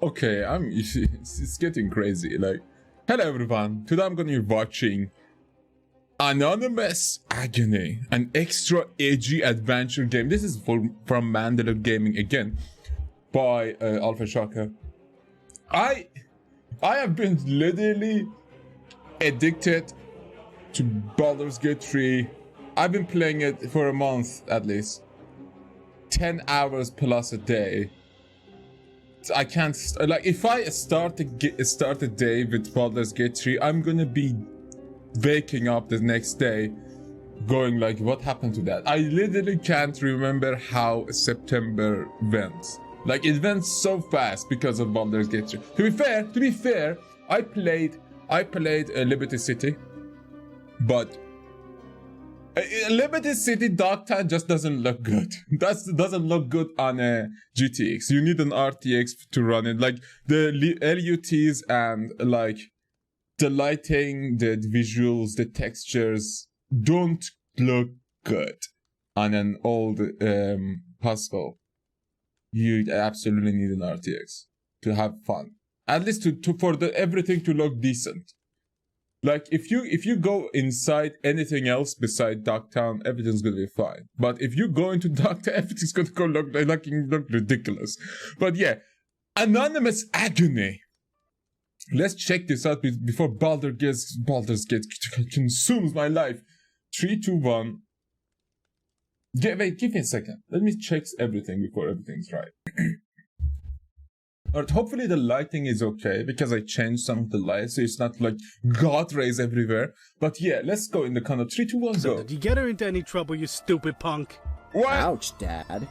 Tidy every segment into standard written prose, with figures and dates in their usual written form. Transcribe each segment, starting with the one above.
Okay, it's getting crazy. Like, hello everyone. Today I'm gonna be watching Anonymous Agony, an extra edgy adventure game. This is from Mandaloregaming again, by Alpha Shaka. I have been literally addicted to Baldur's Gate 3. I've been playing it for a month at least. 10 hours plus a day. I can't, like, if I start a day with Baldur's Gate 3, I'm gonna be waking up the next day going like, what happened to that? I literally can't remember how September went. Like, it went so fast because of Baldur's Gate 3. To be fair, I played Liberty City, but Liberty City Dogtown just doesn't look good. That doesn't look good on a GTX. You need an RTX to run it. Like, the LUTs and like the lighting, the visuals, the textures don't look good on an old Pascal. You absolutely need an RTX to have fun. At least for everything to look decent. Like, if you go inside anything else beside Dogtown, everything's gonna be fine. But if you go into Dogtown, everything's gonna go look ridiculous. But yeah, Anonymous Agony. Let's check this out before Baldur's Gate consumes my life. 3, 2, 1. Wait, give me a second. Let me check everything before everything's right. Alright, hopefully the lighting is okay, because I changed some of the lights, so it's not like God rays everywhere. But yeah, let's go in the count of 3, 2, 1, So go. did you get her into any trouble, you stupid punk? What? Ouch, Dad.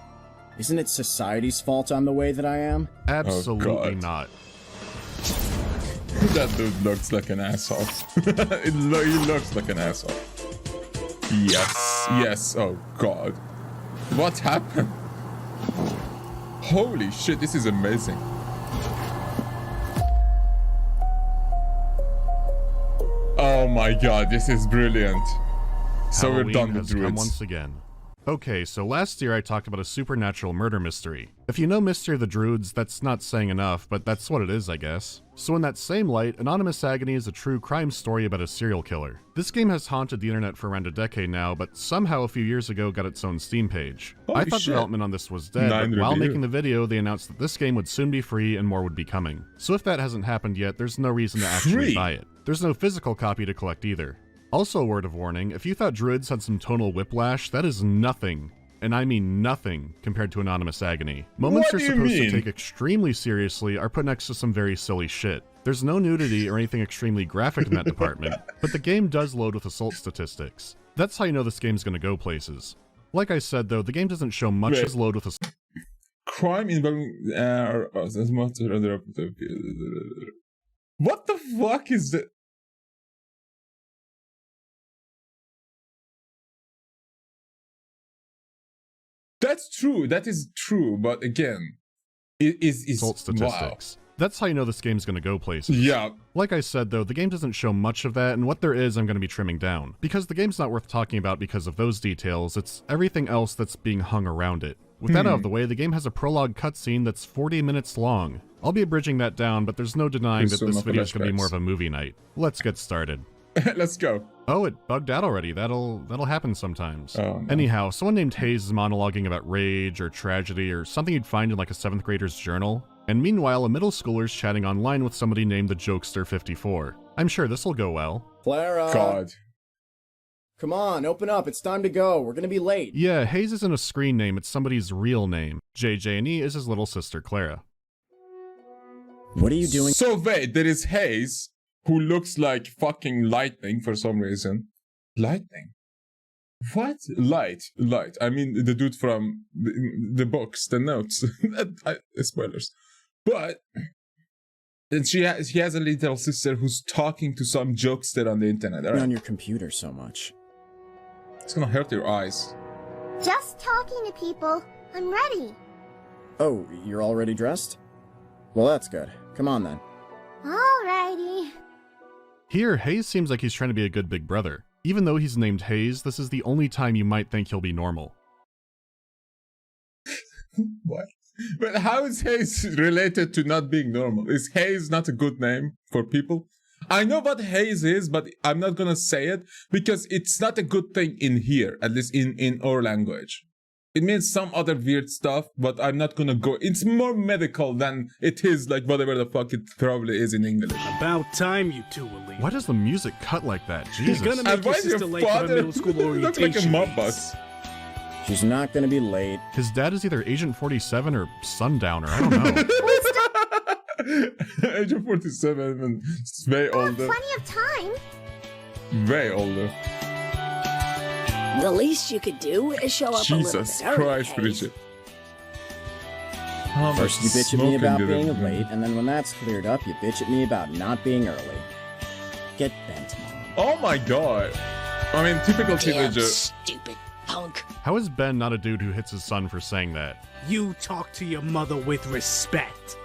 Isn't it society's fault I'm the way that I am? Absolutely not. That dude looks like an asshole. He looks like an asshole. Yes, oh god. What happened? Holy shit, this is amazing. Oh my god, this is brilliant. So Halloween we're done with has come druids. once again. Okay, so last year I talked about a supernatural murder mystery. If you know Mystery of the Druids, that's not saying enough, but that's what it is, I guess. So in that same light, Anonymous Agony is a true crime story about a serial killer. This game has haunted the internet for around a decade now, but somehow a few years ago got its own Steam page. I thought development on this was dead, but while making the video, they announced that this game would soon be free and more would be coming. So if that hasn't happened yet, there's no reason to actually buy it. There's no physical copy to collect either. Also, a word of warning, if you thought Druids had some tonal whiplash, that is nothing, and I mean nothing, compared to Anonymous Agony. Moments you're supposed to take extremely seriously are put next to some very silly shit. There's no nudity or anything extremely graphic in that department, but the game does load with assault statistics. That's how you know this game's gonna go places. Like I said though, the game doesn't show much as load with assault. Crime involving what the fuck is that? That's true. That is true. But again, it is assault statistics. Wow. That's how you know this game's gonna go places. Yeah. Like I said though, the game doesn't show much of that, and what there is I'm gonna be trimming down. Because the game's not worth talking about because of those details, it's everything else that's being hung around it. With that out of the way, the game has a prologue cutscene that's 40 minutes long. I'll be abridging that down, but there's no denying that this video is gonna be more of a movie night. Let's get started. Let's go. Oh, it bugged out already. That'll happen sometimes. Oh, no. Anyhow, someone named Hayes is monologuing about rage or tragedy or something you'd find in like a 7th grader's journal. And meanwhile, a middle schooler's chatting online with somebody named the Jokester54. I'm sure this'll go well. Clara! God. Come on, open up, it's time to go, we're gonna be late. Yeah, Hayes isn't a screen name, it's somebody's real name. JJ&E is his little sister, Clara. What are you doing? So wait, there is Hayes, who looks like fucking lightning for some reason. Lightning? What? Light. I mean, the dude from the books, the notes. Spoilers. But and he has a little sister who's talking to some jokester on the internet. Right? On your computer so much. It's gonna hurt your eyes. Just talking to people. I'm ready. Oh, you're already dressed? Well, that's good. Come on then. Alrighty. Here, Hayes seems like he's trying to be a good big brother. Even though he's named Hayes, this is the only time you might think he'll be normal. What? But how is Hayes related to not being normal? Is Hayes not a good name for people? I know what Hayes is, but I'm not gonna say it because it's not a good thing in here, at least in our language. It means some other weird stuff, but I'm not gonna go. It's more medical than it is like whatever the fuck it probably is in English. About time you two will leave. Why does the music cut like that? Jesus. You're gonna make And why your is your sister late for her father middle school look orientation. like a mob meetings. boss? She's not gonna be late. His dad is either Agent 47 or Sundowner. I don't know. Age of 47 and it's way older. Plenty of time. Way older. The least you could do is show up a little Jesus bit early, Christ, Hayes. Bridget. How much First you bitch at me smoking about did being it- late, and then when that's cleared up, you bitch at me about not being early. Get bent, Mom. Oh my god. I mean, typical Damn teenager. stupid punk. How is Ben not a dude who hits his son for saying that? You talk to your mother with respect.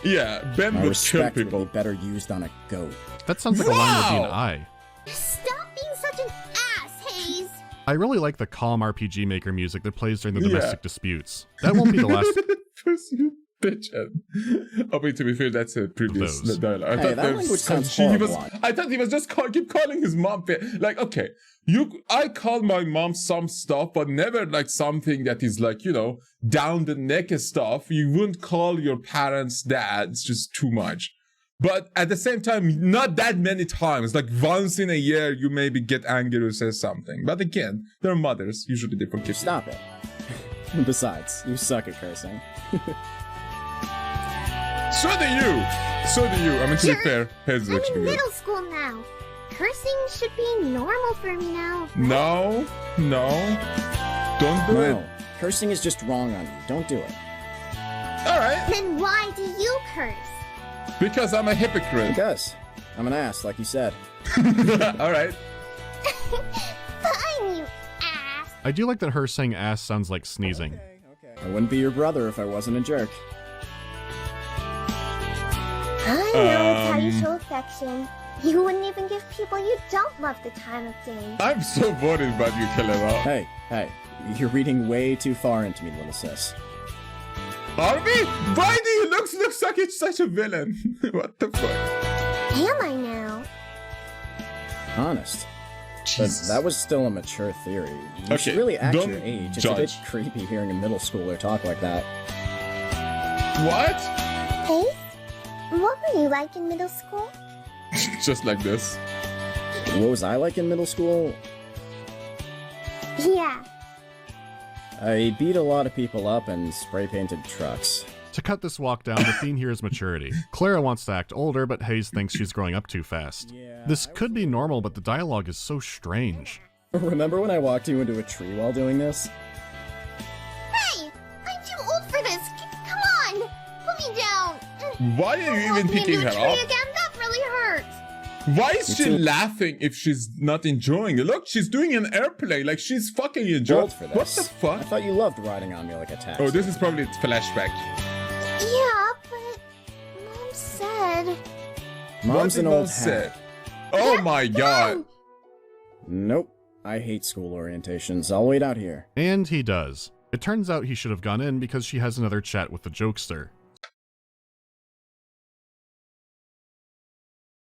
Yeah, Ben My would kill respect would people. be better used on a goat. That sounds like a line would be an Wow! I. Stop being such an ass, Hayes. I really like the calm RPG Maker music that plays during the Yeah. domestic disputes. That won't be the last. First you bitch. Oh, wait, to be fair, that's a previous Those. dialogue. I Hey, thought that there language was some- sounds he was. horrible. I thought he was just keep calling his mom. Like, okay, I call my mom some stuff, but never like something that is like, you know, down the neck stuff. You wouldn't call your parents dad. It's just too much. But at the same time, not that many times. Like once in a year, you maybe get angry or say something. But again, they're mothers. Usually they forgive. Stop it. Besides, you suck at cursing. So do you. So do you. I mean, to be fair, Hayes is I'm actually in good. middle school now. Cursing should be normal for me now. No, don't do it. No, cursing is just wrong on you. Don't do it. All right, Then why do you curse? because I'm a hypocrite. Because I'm an ass, like you said. All right. Fine, you ass. I do like that her saying ass sounds like sneezing. Okay. I wouldn't be your brother if I wasn't a jerk. I know it's how you show affection. You wouldn't even give people you don't love the time of day. I'm so worried about you, Keleva. Hey, you're reading way too far into me, little sis. Are we? Why do you look like it's such a villain? What the fuck? Am I now? Honest. But Jesus. that was still a mature theory. You Okay, should really act don't your age. It's judge. a bit creepy hearing a middle schooler talk like that. What? Hayes? What were you like in middle school? Just like this. What was I like in middle school? Yeah. I beat a lot of people up and spray painted trucks. To cut this walk down, the theme here is maturity. Clara wants to act older, but Hayes thinks she's growing up too fast. Yeah, This could be normal, but the dialogue is so strange. Remember when I walked you into a tree while doing this? Hey! I'm too old for this! Come on! Put me down! Why are you even Walk me picking into her a tree up? again? That really hurts! Why is she too. laughing if she's not enjoying it? Look, she's doing an airplane. Like she's fucking enjoying. Old for this. What the fuck? I thought you loved riding on me like a taxi. Oh, this is probably its flashback. Yeah, but Mom said... Mom's What an did old Mom say? hat. Oh my god. Nope. I hate school orientations. I'll wait out here. And he does. It turns out he should have gone in because she has another chat with the jokester.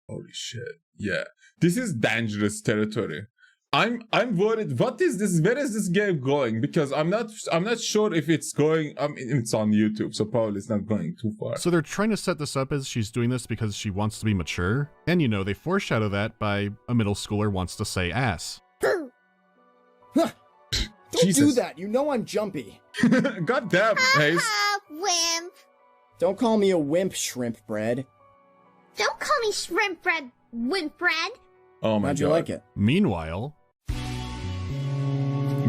Holy shit. Yeah. This is dangerous territory. I'm worried. What is this? Where is this game going? Because I'm not sure if it's going. I mean, it's on YouTube, so probably it's not going too far. So they're trying to set this up as she's doing this because she wants to be mature. And you know, they foreshadow that by a middle schooler wants to say ass. Boo! Don't Jesus. do that. You know I'm jumpy. God damn, Hayes. Wimp! Don't call me a wimp, shrimp bread. Don't call me shrimp bread, wimp bread! Oh my How'd god. you like it? Meanwhile,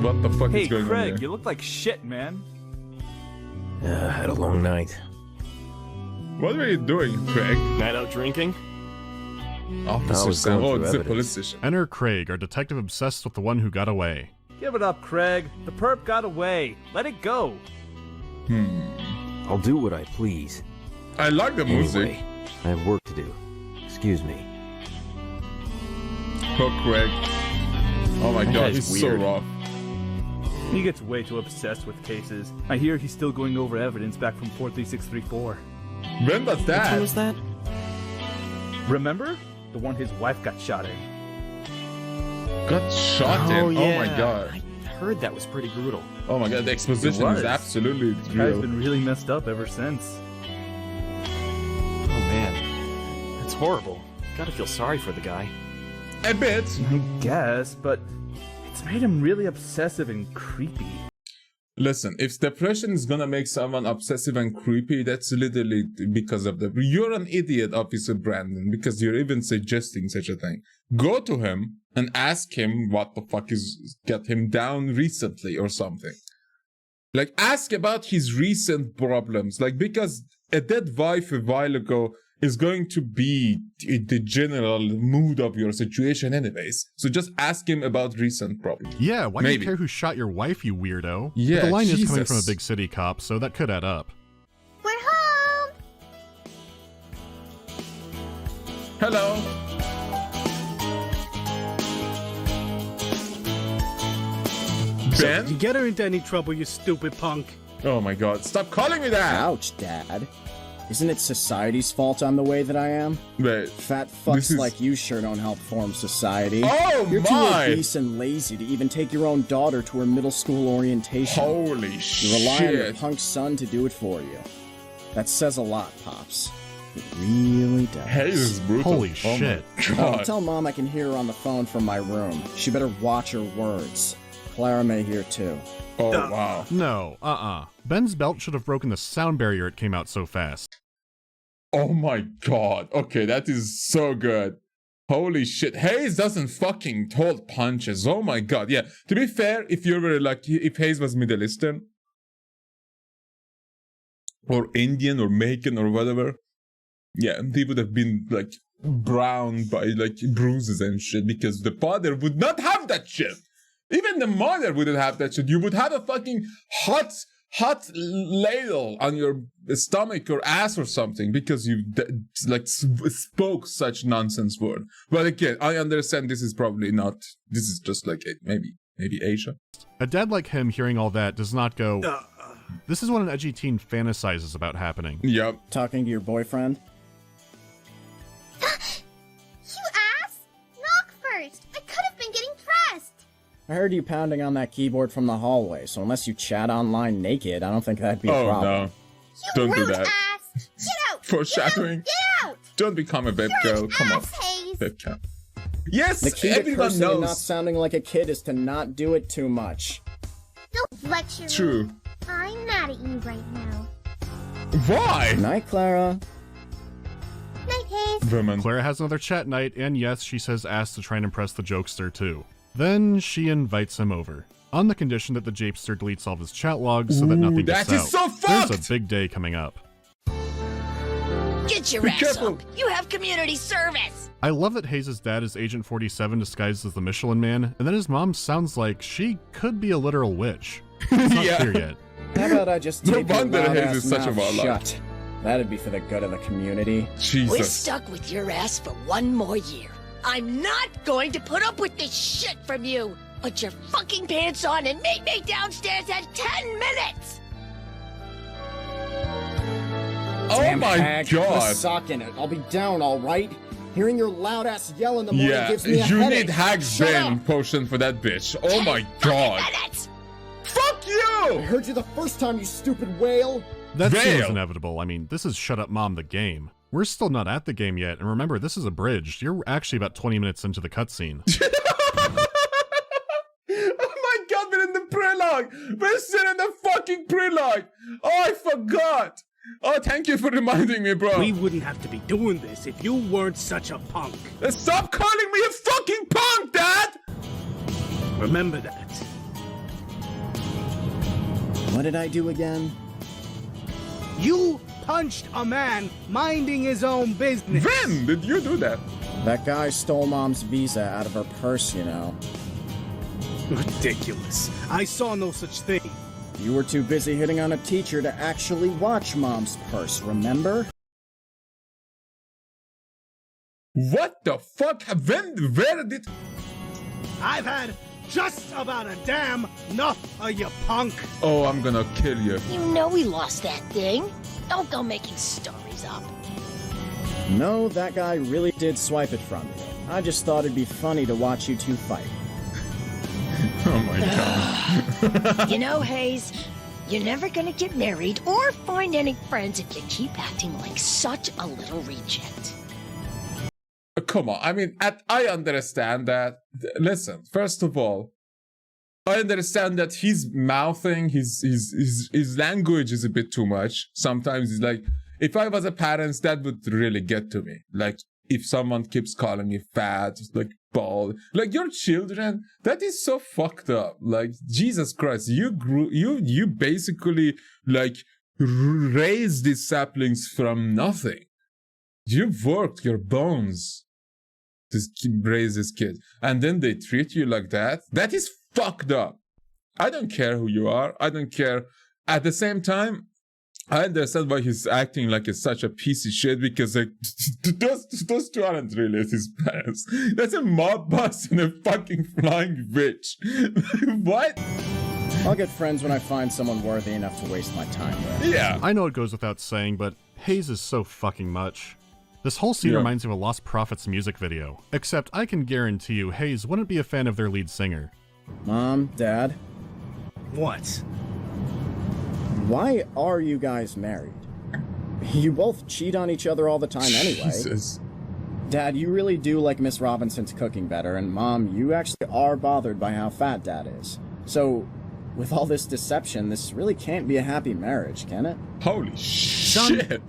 What the fuck Hey, is going on Craig, here? you look like shit, man. Had a long night. What were you doing, Craig? Night out drinking? Officer was Sam. going Oh, through it's a evidence. police station. enter Craig, our detective obsessed with the one who got away. Give it up, Craig. The perp got away. Let it go. I'll do what I please. I like the music. Anyway, I have work to do. Excuse me. Oh, Craig. Oh my That god, guy's he's so weird. rough. He gets way too obsessed with cases. I hear he's still going over evidence back from 43634. When was that? Which one was that? Remember? The one his wife got shot in. Got shot in. Oh my god. I heard that was pretty brutal. Oh my god, the exposition It was. is absolutely Guy's real. been really messed up ever since. Oh man, that's horrible. Gotta feel sorry for the guy. A bit. I guess, but it's made him really obsessive and creepy. Listen, if depression is gonna make someone obsessive and creepy, that's literally because of the... You're an idiot, Officer Brandon, because you're even suggesting such a thing. Go to him and ask him what the fuck is got him down recently or something. Like, ask about his recent problems. Like, because a dead wife a while ago is going to be the general mood of your situation anyways. So just ask him about recent problems. Yeah, why do Maybe. you care who shot your wife, you weirdo? Yeah, But the line is coming Jesus. from a big city cop, so that could add up. We're home! Hello. Ben? You get her into any trouble, you stupid punk. Oh my god, stop calling me that! Ouch, Dad. Isn't it society's fault I'm the way that I am? Wait. Fat This fucks is- like you sure don't help form society. Oh You're my! too obese and lazy to even take your own daughter to her middle school orientation. Holy You rely on your shit. punk son to do it for you. That says a lot, Pops. It really does. Hey, this is brutal. Holy Oh my shit. God. Tell Mom I can hear her on the phone from my room. She better watch her words. Clara may hear too. Oh wow. No, Ben's belt should have broken the sound barrier it came out so fast. Oh my god. Okay, that is so good. Holy shit. Hayes doesn't fucking hold punches. Oh my god. Yeah. To be fair, if you were like, if Hayes was Middle Eastern or Indian or Macon or whatever, yeah, they would have been like browned by like bruises and shit because the father would not have that shit. Even the mother wouldn't have that shit. You would have a fucking hot ladle on your stomach or ass or something because you spoke such nonsense word. But again, I understand this is probably not. This is just like maybe Asia. A dad like him hearing all that does not go, this is what an edgy teen fantasizes about happening. Yep. Talking to your boyfriend? You ass! Knock first! I could have been getting dressed! I heard you pounding on that keyboard from the hallway, so unless you chat online naked, I don't think that'd be a Oh problem. no! You Don't do rude that. ass! Get out! Foreshadowing. Get out! Don't become a web You're girl. an Come on, ass, Hayes! webcam. Yes, The key to everyone cursing and not knows. sounding like a kid is to not do it too much. Don't lecture True. me. I'm mad at you right now. Why? Night, Clara. Night, Hayes. Women. Clara has another chat night, and yes, she says ass to try and impress the jokester too. Then she invites him over, on the condition that the japester deletes all of his chat logs so that nothing gets that out. is so There's fucked! a big day coming up. Get your Be ass careful. up. You have community service. I love that Hayes' dad is Agent 47 disguised as the Michelin Man, and then his mom sounds like she could be a literal witch. It's not Yeah. clear yet. How about I just No tape your wonder loud Hayes ass is such a mouth warlock. shut? That'd be for the good of the community. We're Jesus. stuck with your ass for one more year. I'm not going to put up with this shit from you. Put your fucking pants on and meet me downstairs at 10 minutes. Oh Damn my hag, put a god. sock in it. I'll be down, all right? Hearing your loud ass yell in the morning Yeah, gives me a you headache. need Hag's Shut Bane up. potion for that bitch. Oh my 10 god. fucking minutes. Fuck I you! heard you the first time, you stupid whale. That seems Veil. inevitable. I mean, this is Shut Up Mom the game. We're still not at the game yet, and remember, this is abridged. You're actually about 20 minutes into the cutscene. Oh my god, we're in the prologue! We're still in the fucking prologue! Oh, I forgot! Oh, thank you for reminding me, bro. We wouldn't have to be doing this if you weren't such a punk. Stop calling me a fucking punk, Dad! Remember that. What did I do again? You punched a man minding his own business. When did you do that? That guy stole Mom's visa out of her purse, you know. Ridiculous. I saw no such thing. You were too busy hitting on a teacher to actually watch Mom's purse, remember? What the fuck? When? Where did... I've had just about a damn enough of you, punk. Oh, I'm gonna kill you. You know we lost that thing. Don't go making stories up. No, that guy really did swipe it from you. I just thought it'd be funny to watch you two fight. Oh my god. You know, Hayes, you're never gonna get married or find any friends if you keep acting like such a little reject. Come on, I mean, I understand that. Listen, first of all, I understand that his mouthing, his language is a bit too much. Sometimes it's like, if I was a parent, that would really get to me. Like, if someone keeps calling me fat, like bald, like your children, that is so fucked up. Like, Jesus Christ, you basically like raised these saplings from nothing. You've worked your bones to raise this kid, and then they treat you like that. That is fucked up. I don't care who you are. I don't care. At the same time, I understand why he's acting like such a piece of shit, because like, those two aren't really his parents. That's a mob boss and a fucking flying witch. What? I'll get friends when I find someone worthy enough to waste my time with. Yeah. I know it goes without saying, but Hayes is so fucking much. This whole scene reminds me of a Lost Prophets music video. Except I can guarantee you Hayes wouldn't be a fan of their lead singer. Mom, Dad, What? why are you guys married? You both cheat on each other all the time anyway. Jesus. Dad, you really do like Miss Robinson's cooking better, and Mom, you actually are bothered by how fat Dad is. So, with all this deception, this really can't be a happy marriage, can it? Holy shit.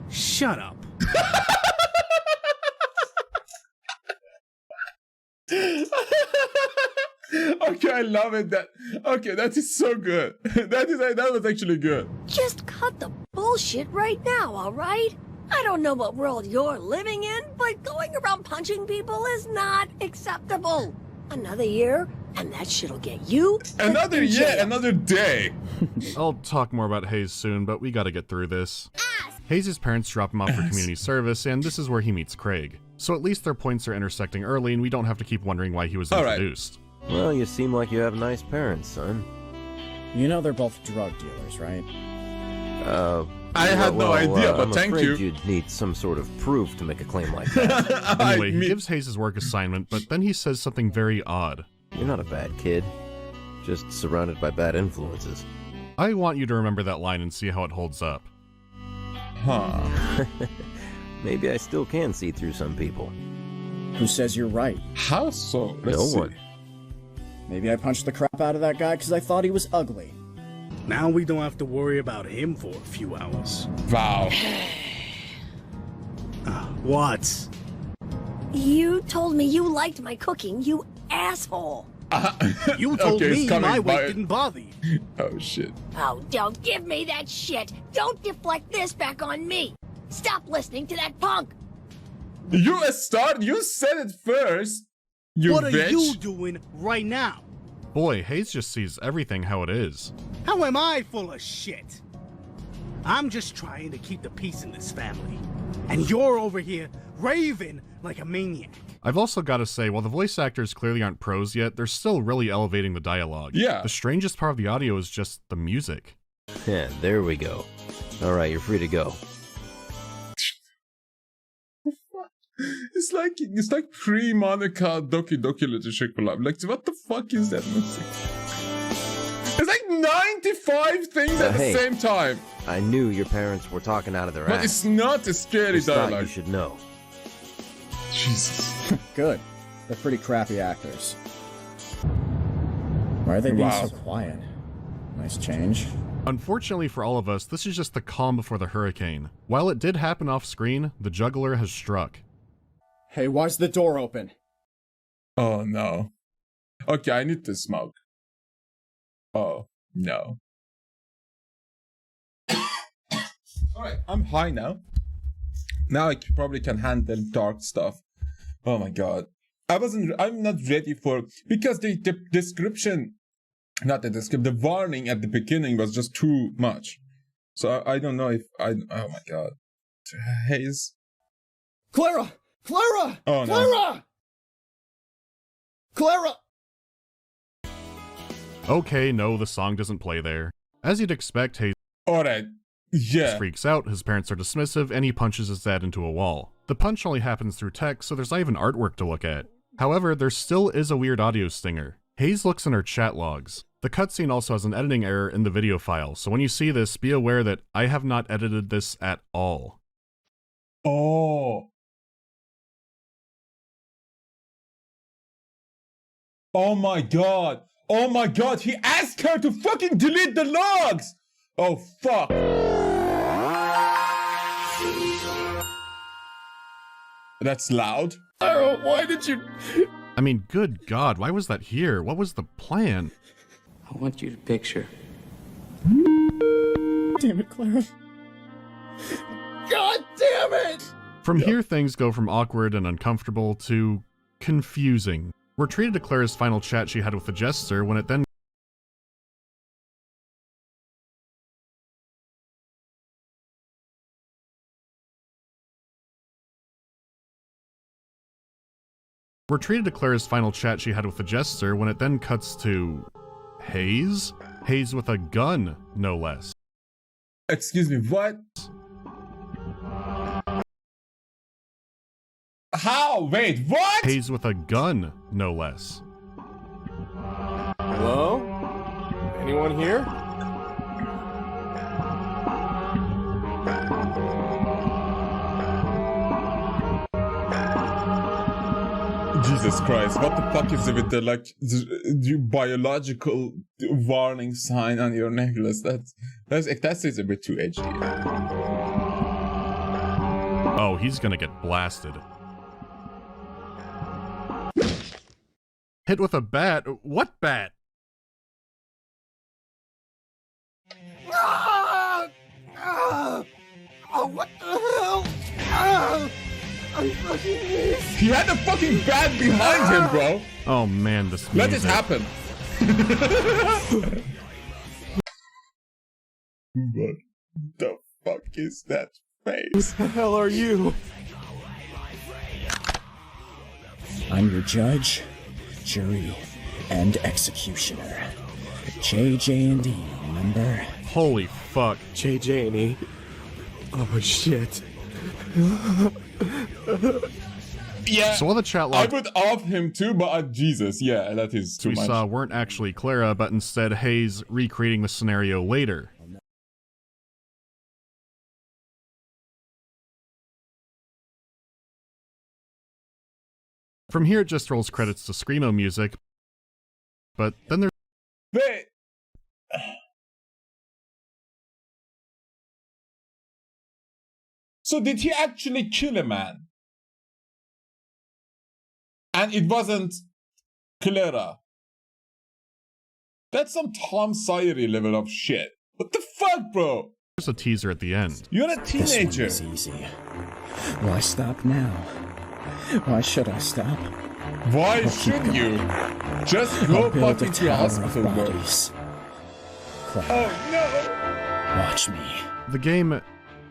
Shut up. Okay, I love it. That is so good. That was actually good. Just cut the bullshit right now, all right? I don't know what world you're living in, but going around punching people is not acceptable. Another year, and that shit'll get you Another in year, jail. another day. I'll talk more about Hayes soon, but we gotta get through this. Hayes' parents drop him off for community service, and this is where he meets Craig. So at least their points are intersecting early, and we don't have to keep wondering why he was introduced. Well, you seem like you have nice parents, son. You know they're both drug dealers, right? I had no idea, but I'm thank afraid you. You'd need some sort of proof to make a claim like that. Anyway, he gives Hayes his work assignment, but then he says something very odd. You're not a bad kid. Just surrounded by bad influences. I want you to remember that line and see how it holds up. Huh. Maybe I still can see through some people. Who says you're right? How so? Let's No see. one. Maybe I punched the crap out of that guy because I thought he was ugly. Now we don't have to worry about him for a few hours. Wow. What? You told me you liked my cooking, you asshole. You told Okay, it's me coming my weight by- didn't bother you. Oh shit. Oh, don't give me that shit. Don't deflect this back on me. Stop listening to that punk. You said it first. You What are bitch. you doing right now? Boy, Hayes just sees everything how it is. How am I full of shit? I'm just trying to keep the peace in this family. And you're over here raving like a maniac. I've also got to say, while the voice actors clearly aren't pros yet, they're still really elevating the dialogue. Yeah. The strangest part of the audio is just the music. Yeah, there we go. Alright, you're free to go. It's like pre-Monica Doki Doki Little Chocolate. Like, what the fuck is that music? It's like 95 things at the Hey. same time. I knew your parents were talking out of their But ass. it's not a scary Just thought you dialogue. should know. Jesus. Good. They're pretty crappy actors. Why are they being Wow. so quiet? Nice change. Unfortunately for all of us, this is just the calm before the hurricane. While it did happen off screen, the juggler has struck. Hey, why's the door open? Oh no. Okay, I need to smoke. Oh no. Alright, I'm high now. Now I probably can handle dark stuff. Oh my god. I'm not ready for, because the description, not the description, the warning at the beginning was just too much. So I don't know if oh my god. Hayes. Clara! Clara! Oh, no. Clara! Clara! Okay, no, the song doesn't play there. As you'd expect, Hayes Alright. Yeah. freaks out, his parents are dismissive, and he punches his dad into a wall. The punch only happens through text, so there's not even artwork to look at. However, there still is a weird audio stinger. Hayes looks in her chat logs. The cutscene also has an editing error in the video file, so when you see this, be aware that I have not edited this at all. Oh. Oh my god. Oh my god, he asked her to fucking delete the logs! Oh fuck. That's loud. Oh, why did you... I mean, good god, why was that here? What was the plan? I want you to picture. Damn it, Clara. God damn it! From here, things go from awkward and uncomfortable to confusing. We're treated to Clara's final chat she had with the jester when it then cuts to Hayes? Hayes with a gun, no less. Excuse me, what? How? Wait, what? Hayes with a gun, no less. Hello? Anyone here? Jesus Christ, what the fuck is it with the, like, the biological warning sign on your necklace? That seems a bit too edgy. Oh, he's gonna get blasted. Hit with a bat? What bat? Oh, what the hell? I'm fucking missed. He had the fucking bat behind him, bro. Oh man, this Let music. it happen. What the fuck is that face? Who the hell are you? I'm your judge, jury, and executioner. JJ&E, remember? Holy fuck. JJ&E? Oh, shit. Yeah, So while the chat I log would off him too, but Jesus, yeah, that is too we much. saw weren't actually Clara, but instead Hayes recreating the scenario later. From here, it just rolls credits to Screamo music, but then there's Wait. So did he actually kill a man? And it wasn't Clara. That's some Tom Sawyer level of shit. What the fuck, bro? a teaser at the end. You're a This teenager. one is easy. Why stop now? Why should I stop? Why should you? Just go I'll build a fucking to tower of hospital, bro. bodies. Clara, Oh no! watch me. The game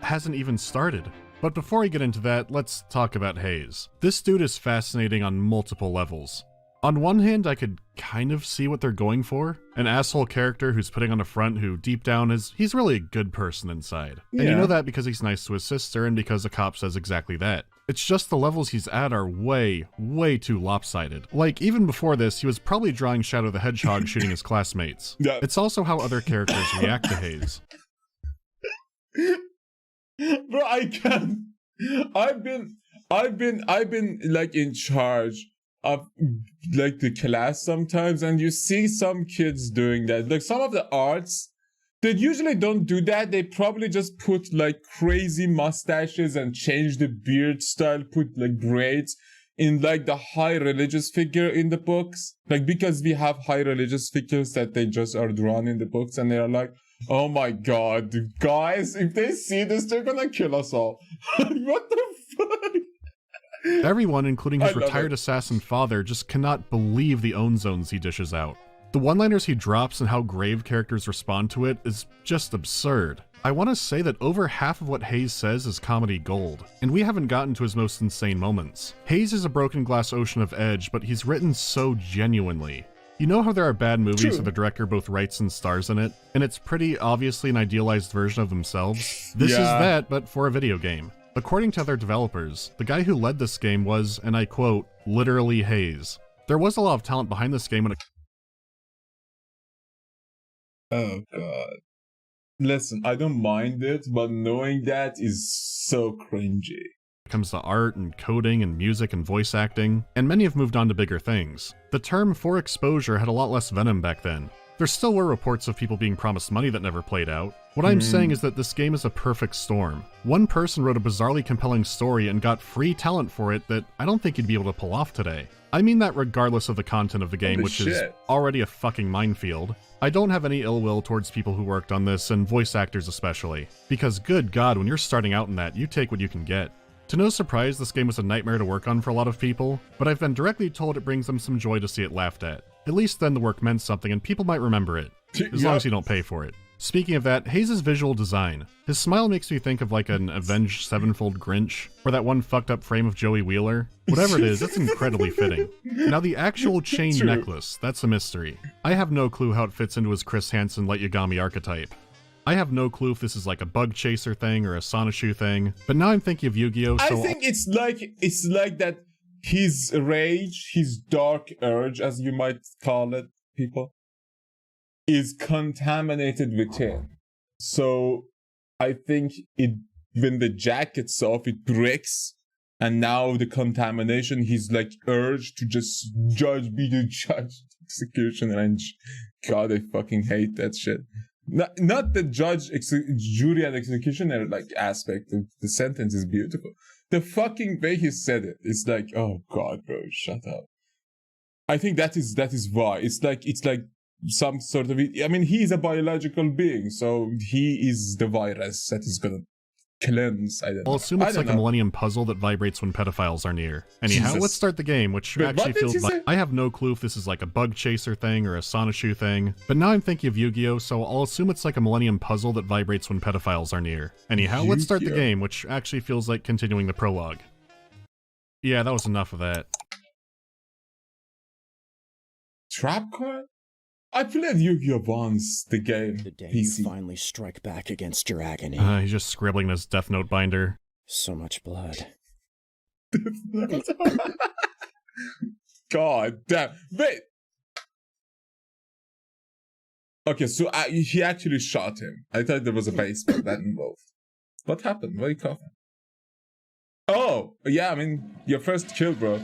hasn't even started. But before we get into that, let's talk about Hayes. This dude is fascinating on multiple levels. On one hand, I could kind of see what they're going for. An asshole character who's putting on a front who deep down he's really a good person inside. And you Yeah. know that because he's nice to his sister and because a cop says exactly that. It's just the levels he's at are way, way too lopsided. Like, even before this, he was probably drawing Shadow the Hedgehog shooting his classmates. Yeah. It's also how other characters react to Hayes. Bro, I can't. I've been like in charge of like the class sometimes, and you see some kids doing that. Like some of the arts, they usually don't do that. They probably just put like crazy mustaches and change the beard style, put like braids in like the high religious figure in the books. Like because we have high religious figures that they just are drawn in the books, and they are like, oh my god, guys, if they see this, they're gonna kill us all. What the fuck? Everyone, including his I love retired it. assassin father, just cannot believe the own zones he dishes out. The one-liners he drops and how grave characters respond to it is just absurd. I want to say that over half of what Hayes says is comedy gold, and we haven't gotten to his most insane moments. Hayes is a broken glass ocean of edge, but he's written so genuinely. You know how there are bad movies True. where the director both writes and stars in it, and it's pretty obviously an idealized version of themselves? This is that, but for a video game. According to other developers, the guy who led this game was, and I quote, literally Hayes. There was a lot of talent behind this game when it Oh god. Listen, I don't mind it, but knowing that is so cringy. comes to art and coding and music and voice acting, and many have moved on to bigger things. The term for exposure had a lot less venom back then. There still were reports of people being promised money that never played out. What I'm saying is that this game is a perfect storm. One person wrote a bizarrely compelling story and got free talent for it that I don't think you'd be able to pull off today. I mean that regardless of the content of the game, Holy which is shit. already a fucking minefield. I don't have any ill will towards people who worked on this, and voice actors especially. Because good god, when you're starting out in that, you take what you can get. To no surprise, this game was a nightmare to work on for a lot of people, but I've been directly told it brings them some joy to see it laughed at. At least then the work meant something and people might remember it, as long as you don't pay for it. Speaking of that, Hayes' visual design. His smile makes me think of like an Avenged Sevenfold Grinch, or that one fucked up frame of Joey Wheeler. Whatever it is, it's incredibly fitting. Now the actual chain True. necklace, that's a mystery. I have no clue how it fits into his Chris Hansen Light Yagami archetype. I have no clue if this is like a bug chaser thing or a Sonashu thing, but now I'm thinking of Yu-Gi-Oh! I So think it's like that his rage, his dark urge, as you might call it, people, is contaminated within. So I think it when the jack gets off, it breaks, and now the contamination, he's like urged to just be the judge, executioner, and God, I fucking hate that shit. Not the jury and executioner like aspect. The sentence is beautiful. The fucking way he said it, it's like, oh god, bro, shut up. I think that is why it's like some sort of. I mean, he is a biological being, so he is the virus that is gonna cleanse. I don't know. I'll assume it's like a Millennium Puzzle that vibrates when pedophiles are near. Anyhow, Jesus. let's start the game, which Wait, actually what did feels you like... say? I have no clue if this is like a bug chaser thing or a Sonashu thing, but now I'm thinking of Yu-Gi-Oh! So I'll assume it's like a Millennium Puzzle that vibrates when pedophiles are near. Anyhow, let's start the Yu-Gi-Oh! game, which actually feels like continuing the prologue. Yeah, that was enough of that. Trap card? I played Yu-Gi-Oh! Once, the game. The day PC. you finally strike back against your agony. He's just scribbling in his Death Note binder. So much blood. God damn. Wait. Okay, so he actually shot him. I thought there was a baseball bat involved. What happened? Why are you coughing? Oh, yeah, I mean, your first kill, bro. It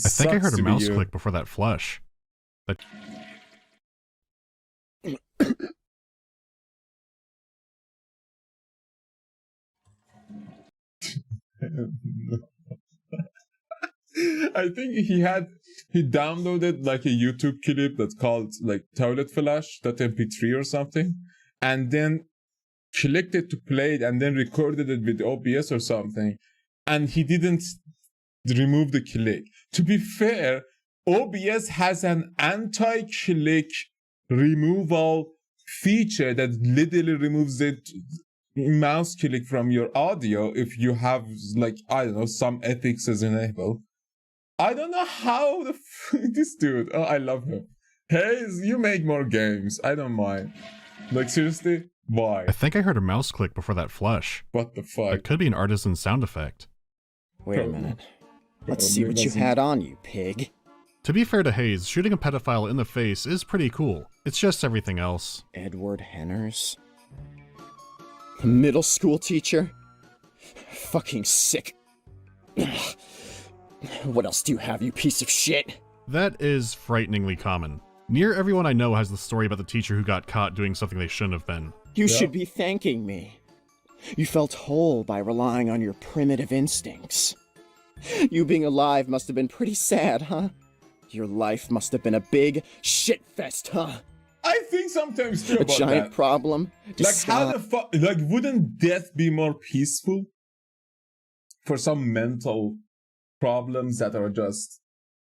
I think I sucks heard to a be mouse you. click before that flush. That... I think he downloaded like a YouTube clip that's called like toilet flush.mp3 or something, and then clicked it to play it and then recorded it with OBS or something, and he didn't remove the click. To be fair, OBS has an anti-click removal feature that literally removes it mouse click from your audio if you have like, I don't know, some ethics is enabled. I don't know how this dude, oh, I love him. Hey, you make more games, I don't mind. Like seriously, why? I think I heard a mouse click before that flush. What the fuck? It could be an artisan sound effect. Wait a minute. Let's see what you had on you, pig. To be fair to Hayes, shooting a pedophile in the face is pretty cool. It's just everything else. Edward Henners? The middle school teacher? Fucking sick. What else do you have, you piece of shit? That is frighteningly common. Near everyone I know has the story about the teacher who got caught doing something they shouldn't have been. You should be thanking me. You felt whole by relying on your primitive instincts. You being alive must have been pretty sad, huh? Your life must have been a big shitfest, huh? I think sometimes too A about giant that. problem? Like how the fuck, like wouldn't death be more peaceful? For some mental problems that are just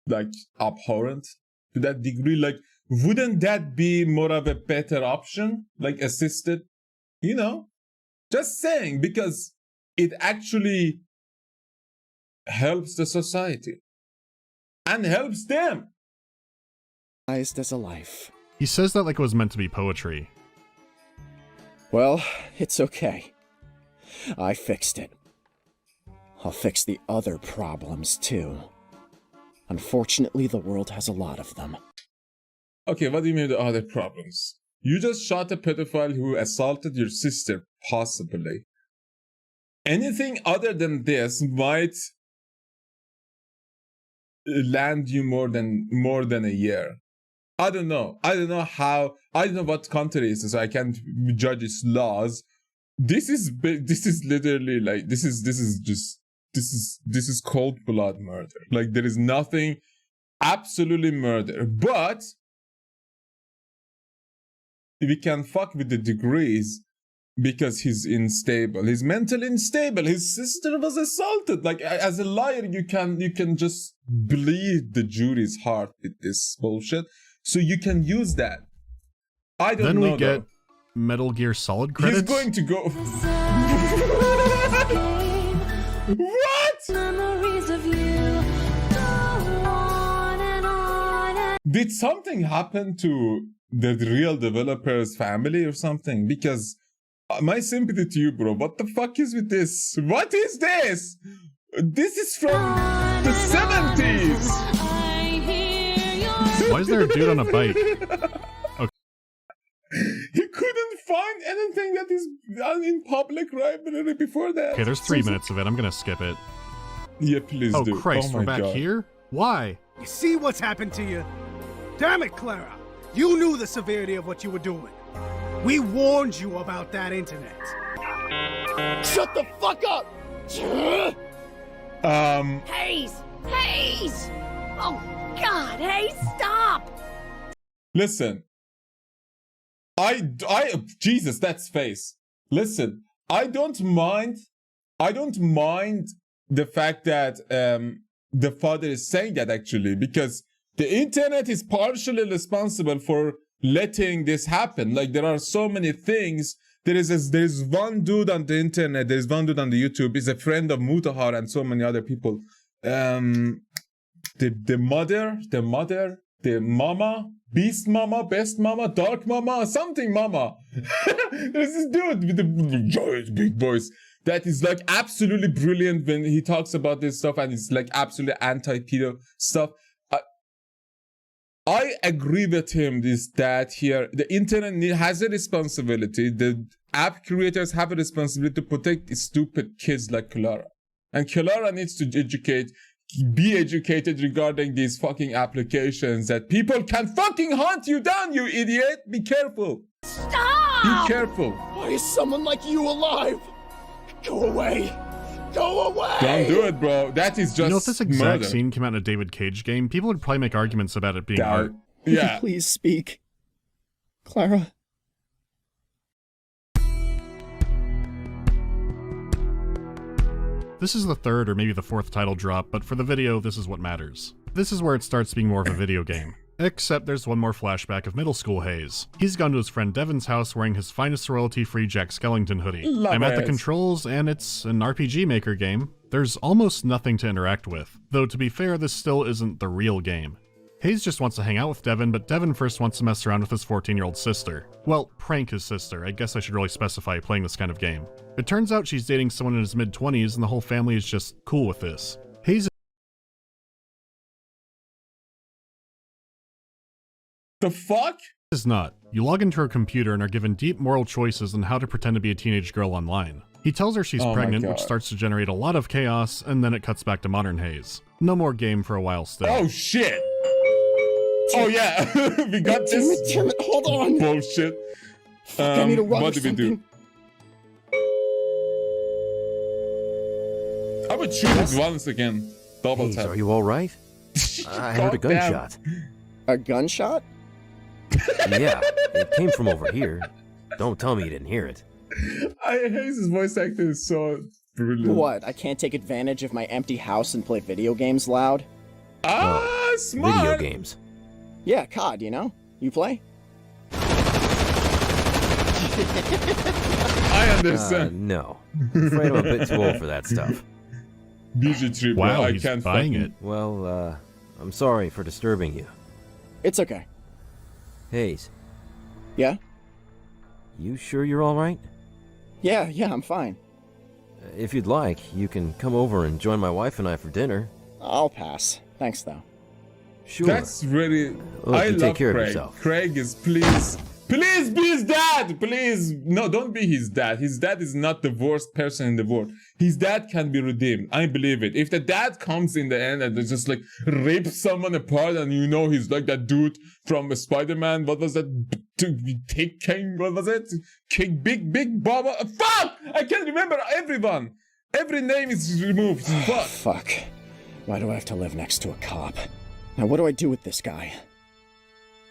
like abhorrent to that degree, like wouldn't that be more of a better option? Like assisted, you know? Just saying, because it actually helps the society and helps them. As a life. He says that like it was meant to be poetry. Well, it's okay. I fixed it. I'll fix the other problems too. Unfortunately, the world has a lot of them. Okay, what do you mean the other problems? You just shot a pedophile who assaulted your sister, possibly. Anything other than this might land you more than a year. I don't know. I don't know how. I don't know what country it is, so I can't judge its laws. This is literally like this is cold blood murder. Like there is nothing, absolutely murder. But we can fuck with the degrees because he's unstable. He's mentally unstable. His sister was assaulted. Like as a liar, you can just bleed the jury's heart with this bullshit. So you can use that. I don't know. Then we get Metal Gear Solid credits. He's going to go. What? Did something happen to the real developer's family or something? Because my sympathy to you, bro. What the fuck is with this? What is this? This is from the 70s. Why is there a dude on a bike? Okay. He couldn't find anything that is in public library before that. Okay, there's 3 minutes of it. I'm gonna skip it. Yeah, please do. Oh Christ, my we're back God. here? Why? You see what's happened to you? Damn it, Clara. You knew the severity of what you were doing. We warned you about that internet. Shut the fuck up! Hayes! Hayes! Oh, God, Hayes, stop! Listen. Jesus, that's face. Listen, I don't mind the fact that the father is saying that actually, because the internet is partially responsible for letting this happen. Like there are so many things. There is one dude on the internet, there is one dude on the YouTube, he's a friend of Mutahar and so many other people. The mama, beast mama, best mama, dark mama, something mama. There's this dude with the giant big voice that is like absolutely brilliant when he talks about this stuff, and it's like absolutely anti-pedo stuff. I agree with him that here the internet has a responsibility. The app creators have a responsibility to protect stupid kids like Clara. And Clara needs to be educated regarding these fucking applications that people can fucking hunt you down, you idiot. Be careful. Stop! Be careful. Why is someone like you alive? Go away. Go away! Don't do it, bro. That is just You know, if this exact murder. scene came out in a David Cage game, people would probably make arguments about it being art. Yeah. Please speak. Clara. This is the third or maybe the fourth title drop, but for the video, this is what matters. This is where it starts being more of a video game. Except there's one more flashback of middle school Hayes. He's gone to his friend Devin's house wearing his finest royalty-free Jack Skellington hoodie. Love I'm at the it. controls, and it's an RPG Maker game. There's almost nothing to interact with, though to be fair, this still isn't the real game. Hayes just wants to hang out with Devin, but Devin first wants to mess around with his 14-year-old sister. Well, prank his sister. I guess I should really specify playing this kind of game. It turns out she's dating someone in his mid-20s, and the whole family is just cool with this. Hayes The fuck? is not. You log into her computer and are given deep moral choices on how to pretend to be a teenage girl online. He tells her she's Oh my pregnant, which God. starts to generate a lot of chaos, and then it cuts back to modern Hayes. No more game for a while still. Oh shit. Oh yeah. We got this Damn it, hold on. bullshit. I need to run What or did we do? something. I would shoot it once again. Double Hayes, tap. are you all right? I heard a Goddamn. gunshot. A gunshot? Yeah, it came from over here. Don't tell me you didn't hear it. Hayes' voice acting is so brilliant. What, I can't take advantage of my empty house and play video games loud? Ah, smart. Video games. Yeah, COD, you know? You play? I understand. No. I'm afraid I'm a bit too old for that stuff. BG3, bro. Wow, I he's can't buying fucking... it. Well, I'm sorry for disturbing you. It's okay. Hayes, Yeah? you sure you're alright? Yeah, I'm fine. If you'd like, you can come over and join my wife and I for dinner. I'll pass. Thanks, though. Sure. That's really. Look, I you love take care of Craig. yourself. Craig is please be his dad. Please, no, don't be his dad. His dad is not the worst person in the world. His dad can be redeemed. I believe it. If the dad comes in the end and just like rips someone apart, and you know he's like that dude from Spider-Man. What was that? King? What was it? King Big Baba. Fuck! I can't remember everyone. Every name is removed. Fuck. Fuck. Why do I have to live next to a cop? Now what do I do with this guy?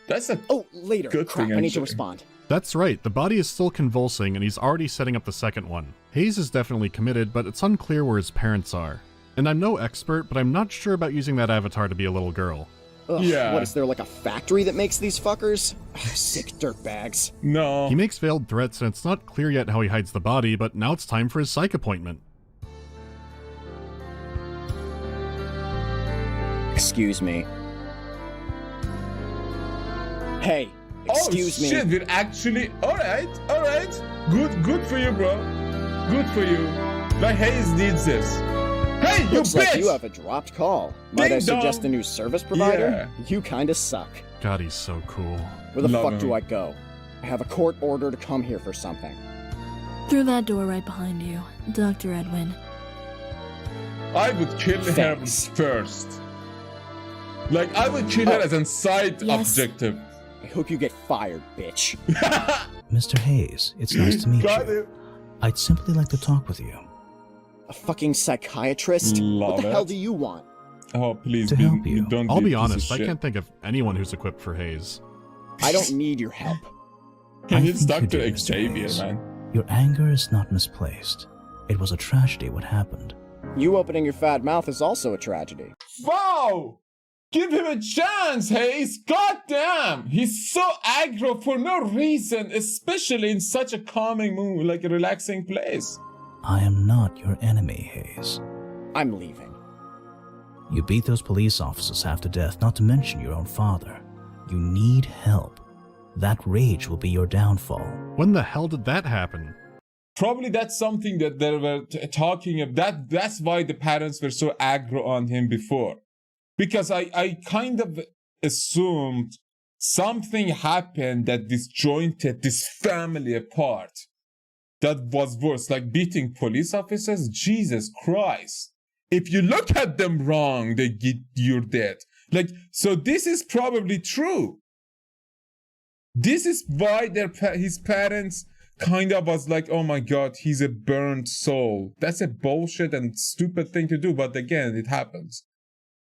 That's a Later. good Crap, thing, I need to actually. respond. That's right, the body is still convulsing and he's already setting up the second one. Hayes is definitely committed, but it's unclear where his parents are. And I'm no expert, but I'm not sure about using that avatar to be a little girl. Ugh, Yeah. What, is there like a factory that makes these fuckers? Sick dirtbags. No. He makes veiled threats and it's not clear yet how he hides the body, but now it's time for his psych appointment. Excuse me. Hey, excuse me. Oh shit, we're actually alright. Good for you, bro. Good for you. But Hayes needs this. Hey, you Looks bitch! like you have a dropped call. Might I Ding suggest dong. a new service provider? Yeah. You kinda suck. God, he's so cool. Where the Love fuck him. do I go? I have a court order to come here for something. Through that door right behind you, Dr. Edwin. I would kill her Thanks. first. Like, I would kill her as a side Yes. objective. I hope you get fired, bitch. Mr. Hayes, it's nice to meet Got you. it. I'd simply like to talk with you. A fucking psychiatrist? Love What the it. hell do you want? Oh, please, To help you. don't I'll a be piece of honest, I shit. can't think of anyone who's equipped for Hayes. I don't need your help. He I needs think you Dr. do, Mr. Xavier, Hayes. man. Your anger is not misplaced. It was a tragedy what happened. You opening your fat mouth is also a tragedy. Wow! Give him a chance, Hayes! God damn! He's so aggro for no reason, especially in such a calming mood, like a relaxing place. I am not your enemy, Hayes. I'm leaving. You beat those police officers half to death, not to mention your own father. You need help. That rage will be your downfall. When the hell did that happen? Probably that's something that they were talking about. That's why the parents were so aggro on him before. Because I kind of assumed something happened that disjointed this family apart. That was worse, like beating police officers. Jesus Christ. If you look at them wrong, you're dead. Like, so this is probably true. This is why his parents kind of was like, oh my god, he's a burned soul. That's a bullshit and stupid thing to do, but again, it happens.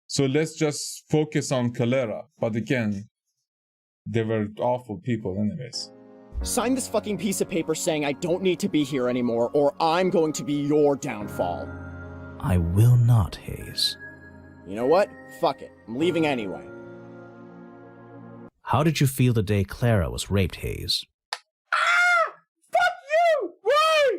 So let's just focus on Calera. But again, they were awful people anyways. Sign this fucking piece of paper saying I don't need to be here anymore, or I'm going to be your downfall. I will not, Hayes. You know what? Fuck it. I'm leaving anyway. How did you feel the day Clara was raped, Hayes? Fuck you! Why?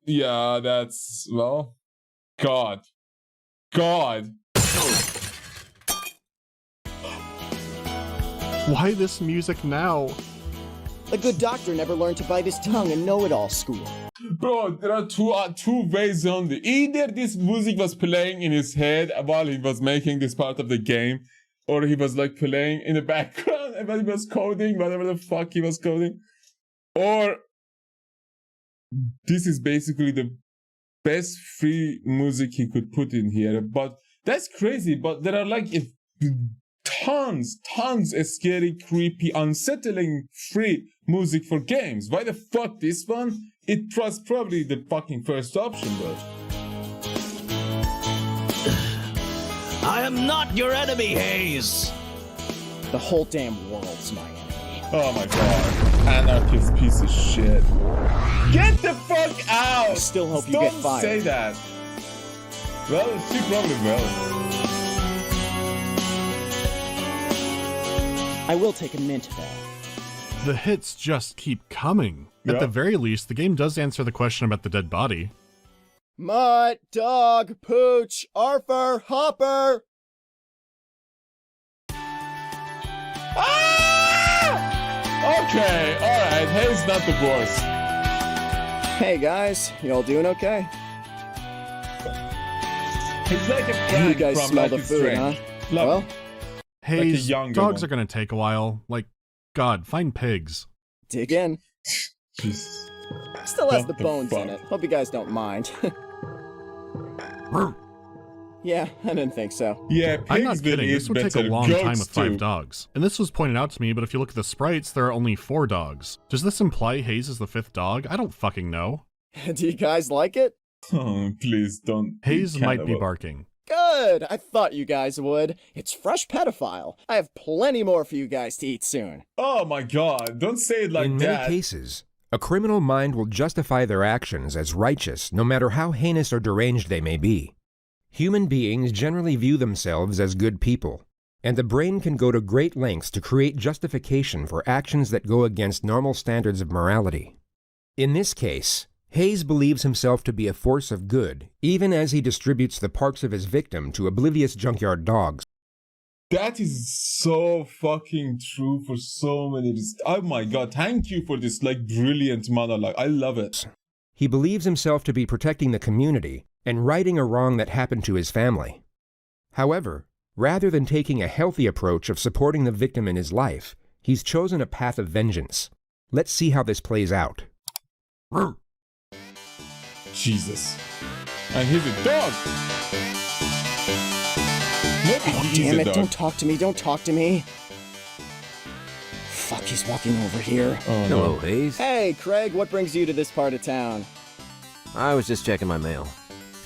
Yeah, that's, well, God. Why this music now? A good doctor never learned to bite his tongue in know-it-all school. Bro, there are two ways only. Either this music was playing in his head while he was making this part of the game, or he was like playing in the background and he was coding, whatever the fuck he was coding. Or this is basically the best free music he could put in here. But that's crazy. But there are like tons of scary, creepy, unsettling free music for games. Why the fuck this one? It was probably the fucking first option, bro. I am not your enemy, Hayes! The whole damn world's my enemy. Oh my god. Anarchist piece of shit. Get the fuck out! I still hope you Don't get fired. say that. Well, she probably will. I will take a mint, though. The hits just keep coming. At Yeah. the very least, the game does answer the question about the dead body. Mutt, dog, pooch, Arthur, Hopper. Okay, alright, Hayes not the worst. Hey guys, you all doing okay? He's like a friend You guys from smell Life the is food, Strange. huh? Love Well, it. Hayes, younger dogs one. are gonna take a while. Like, God, find pigs. dig in. Jesus. Still has What the the bones fuck? in it. Hope you guys don't mind. Yeah, I didn't think so. Yeah, I'm not pigs will kidding, eat this would take a better. long time Goats with 5 too. dogs. And this was pointed out to me, but if you look at the sprites, there are only 4 dogs. Does this imply Hayes is the 5th dog? I don't fucking know. Do you guys like it? Oh, please don't. be Hayes might be cannibal. barking. Good! I thought you guys would. It's fresh pedophile. I have plenty more for you guys to eat soon. Oh my god, don't say it like In that. many cases, a criminal mind will justify their actions as righteous no matter how heinous or deranged they may be. Human beings generally view themselves as good people, and the brain can go to great lengths to create justification for actions that go against normal standards of morality. In this case, Hayes believes himself to be a force of good, even as he distributes the parts of his victim to oblivious junkyard dogs. That is so fucking true for so many reasons. Oh my god, thank you for this like brilliant monologue. I love it. He believes himself to be protecting the community and righting a wrong that happened to his family. However, rather than taking a healthy approach of supporting the victim in his life, he's chosen a path of vengeance. Let's see how this plays out. Jesus. And he's a dog. Maybe Oh, he's damn a it, dog. don't talk to me, don't talk to me. Fuck, he's walking over here. Oh, Hello, no. Hayes. Hey, Craig, what brings you to this part of town? I was just checking my mail.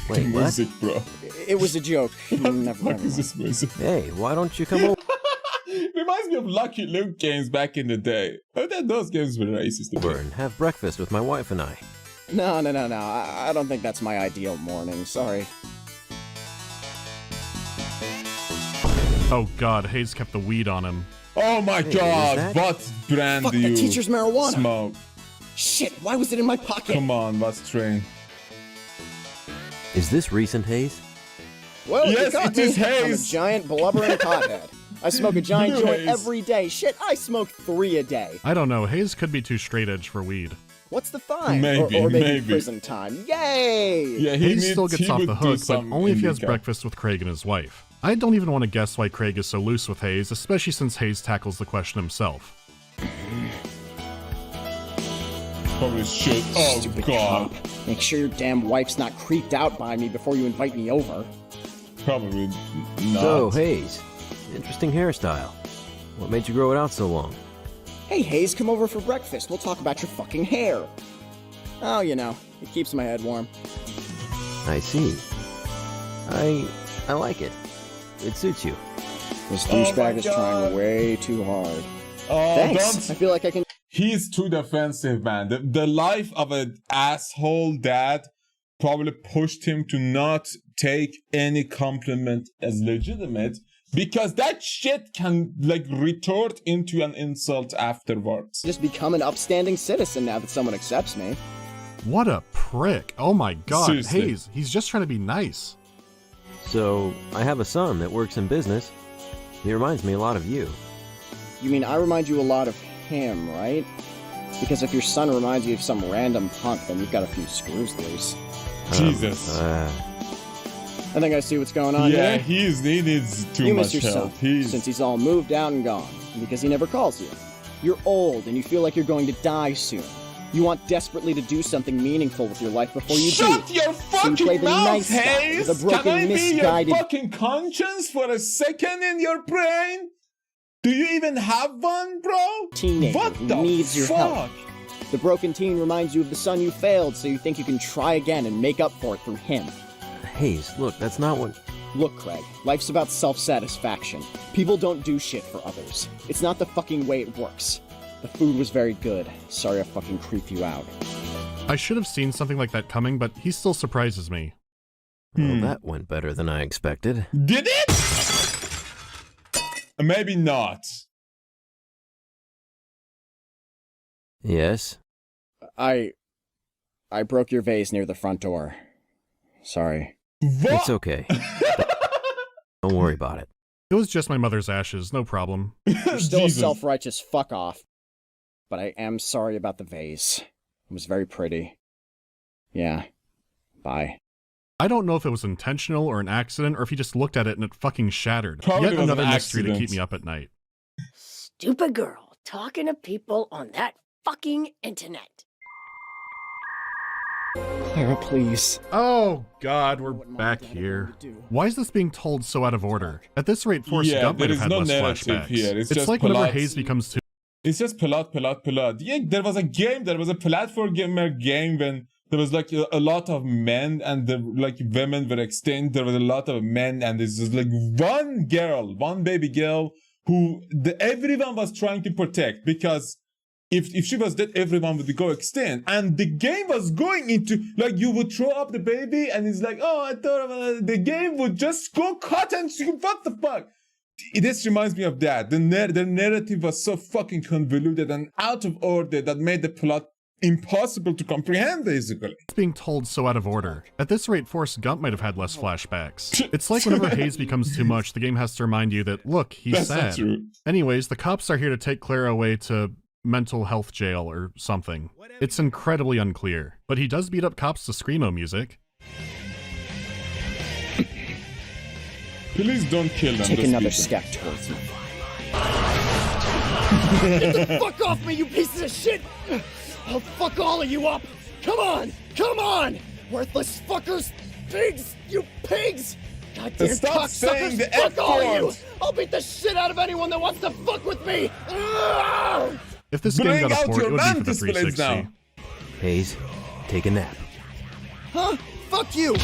The Wait, what? music, bro. It was a joke. Never What mind. is this music? Hey, why don't you come over? Reminds me of Lucky Luke games back in the day. Oh, that those games were racist. and have breakfast with my wife and I? No. I don't think that's my ideal morning. Sorry. Oh God, Hayes kept the weed on him. Oh my Hey, god, is that- what brand Fuck, do the you teacher's marijuana. smoke? Shit, why was it in my pocket? Come on, what strain? Is this recent, Hayes? Well, Yes, you got it me. is I'm a Hayes. giant blubbering pothead. I smoke a giant Blue joint Haze. every day. Shit, I smoke 3 a day. I don't know, Hayes could be too straight edge for weed. What's the fine? Maybe, or maybe maybe. prison time. Yay! Yeah, Hayes still gets off would the do hook, but some only if he has indica. breakfast with Craig and his wife. I don't even want to guess why Craig is so loose with Hayes, especially since Hayes tackles the question himself. Probably should. Oh Stupid god. cop. Make sure your damn wife's not creeped out by me before you invite me over. Probably not. So, Hayes, interesting hairstyle. What made you grow it out so long? Hey, Hayes, come over for breakfast. We'll talk about your fucking hair. Oh, you know, it keeps my head warm. I see. I like it. It suits you. This Oh my douchebag is God. trying way too hard. Oh, Thanks. I don't. feel like I can. He's too defensive, man. The life of an asshole dad probably pushed him to not take any compliment as legitimate because that shit can like retort into an insult afterwards. Just become an upstanding citizen now that someone accepts me. What a prick. Oh my God, Seriously. Hayes, he's just trying to be nice. So, I have a son that works in business. He reminds me a lot of you. You mean I remind you a lot of him, right? Because if your son reminds you of some random punk, then you've got a few screws loose. Jesus. I think I see what's going on Yeah, here. he needs too You much miss your help. son, since he's all moved out and gone, and because he never calls you. You're old, and you feel like you're going to die soon. You want desperately to do something meaningful with your life before you Shut do. your So you play fucking the mouth, nice guy Hayes! with a broken, Can I be misguided... your fucking conscience for a second in your brain? Do you even have one, bro? teenager What who the needs your fuck? help. The broken teen reminds you of the son you failed, so you think you can try again and make up for it through him. Hayes, look, that's not what... Look, Craig, life's about self-satisfaction. People don't do shit for others. It's not the fucking way it works. The food was very good. Sorry I fucking creeped you out. I should have seen something like that coming, but he still surprises me. Well, that went better than I expected. Did it? Maybe not. Yes? I broke your vase near the front door. Sorry. It's okay. Don't worry about it. It was just my mother's ashes, no problem. You're still a self-righteous fuck off. But I am sorry about the vase. It was very pretty. Yeah. Bye. I don't know if it was intentional or an accident, or if he just looked at it and it fucking shattered. Probably Yet was another an mystery to accident. keep me up at night. Stupid girl talking to people on that fucking internet. Clara, please. Oh god, we're back here. Why is this being told so out of order? At this rate, Forrest Gump might there have is had no less narrative flashbacks. here. It's It's just like whenever plot. Hayes becomes too... It's just plot. Yeah, there was a game, there was a platform gamer game when there was like a lot of men and the like women were extinct. There was a lot of men and this was like one baby girl who everyone was trying to protect, because if she was dead, everyone would go extinct. And the game was going into like you would throw up the baby and it's like, oh, I thought the game would just go cut and what the fuck. This reminds me of that. The narrative was so fucking convoluted and out of order that made the plot impossible to comprehend, basically. It's being told so out of order. At this rate, Forrest Gump might have had less flashbacks. It's like whenever Hayes becomes too much, the game has to remind you that, look, he's That's sad. not true. Anyways, the cops are here to take Clara away to mental health jail or something. It's incredibly unclear. But he does beat up cops to screamo music. Please don't kill them. Take just another beat them. step towards me. Get the fuck off me, you pieces of shit! I'll fuck all of you up! Come on! Come on! Worthless fuckers! Pigs! You pigs! Goddamn Stop saying cocksuckers! the Fuck F all of you! word. I'll beat the shit out of anyone that wants to fuck with me! If this Bring game got a out port, your it would be for the mantis blades 360. now. Hayes, take a nap. Huh? Fuck you!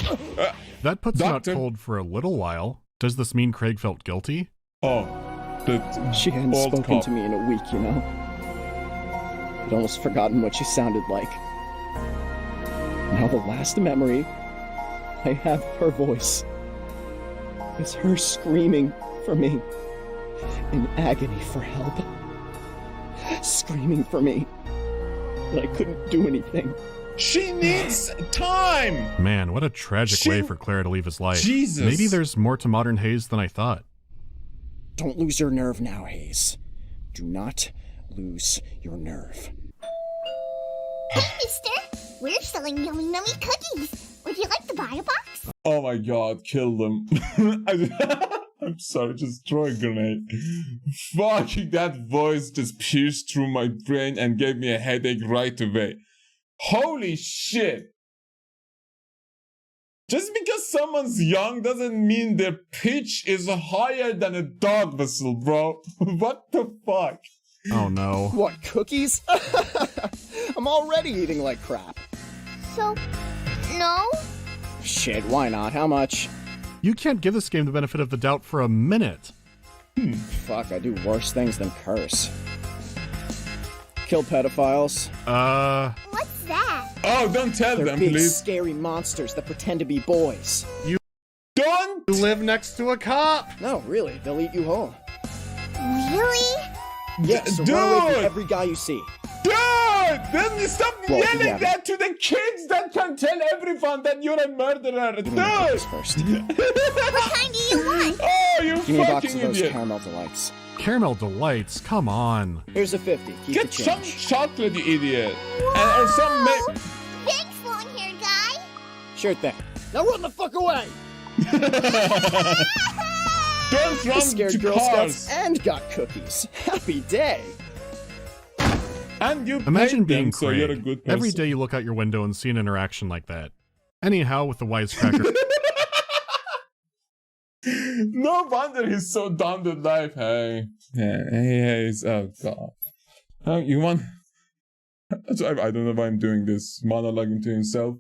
That puts him out Doctor. cold for a little while. Does this mean Craig felt guilty? Oh, that She hadn't old spoken cop. to me in a week, you know? I'd almost forgotten what she sounded like. Now the last memory I have of her voice is her screaming for me in agony for help. Screaming for me. But I couldn't do anything. She needs time! Man, what a tragic way for Clara to leave his life. Jesus. Maybe there's more to modern Hayes than I thought. Don't lose your nerve now, Hayes. Do not lose your nerve. Hey, mister! We're selling yummy nummy cookies. Would you like to buy a box? Oh my god, kill them. I'm sorry, just throw a grenade. Fucking that voice just pierced through my brain and gave me a headache right away. Holy shit! Just because someone's young doesn't mean their pitch is higher than a dog whistle, bro. What the fuck? Oh no. What, cookies? I'm already eating like crap. So, no? Shit, why not? How much? You can't give this game the benefit of the doubt for a minute. Fuck, I do worse things than curse. Kill pedophiles. What's that? Oh, don't tell They're them, big, please. scary monsters that pretend to be boys. Don't! You live next to a cop! No, really, they'll eat you whole. Really? Yeah, so run away Dude! from every guy you see. Dude! Then you stop Well, yelling yeah. that to the kids that can tell everyone that you're a murderer. Give me the cookies Dude! first. What kind do you want? Oh, you Give me a box fucking of those idiot. caramel delights. Caramel Delights, come on. Here's a 50. Keep Get the some change. chocolate, you idiot. Or some Whoa! Thanks, long-haired guy. Sure thing. Now run the fuck away! Don't I run scared to Girl cars. Scouts and got cookies. Happy day. And you Imagine paid being them, so Craig. you're a good person. Every day you look out your window and see an interaction like that. Anyhow, with the wisecracker... No wonder he's so down with life. Hey. Hey, oh god. You want... I don't know why I'm doing this. Monologuing to himself.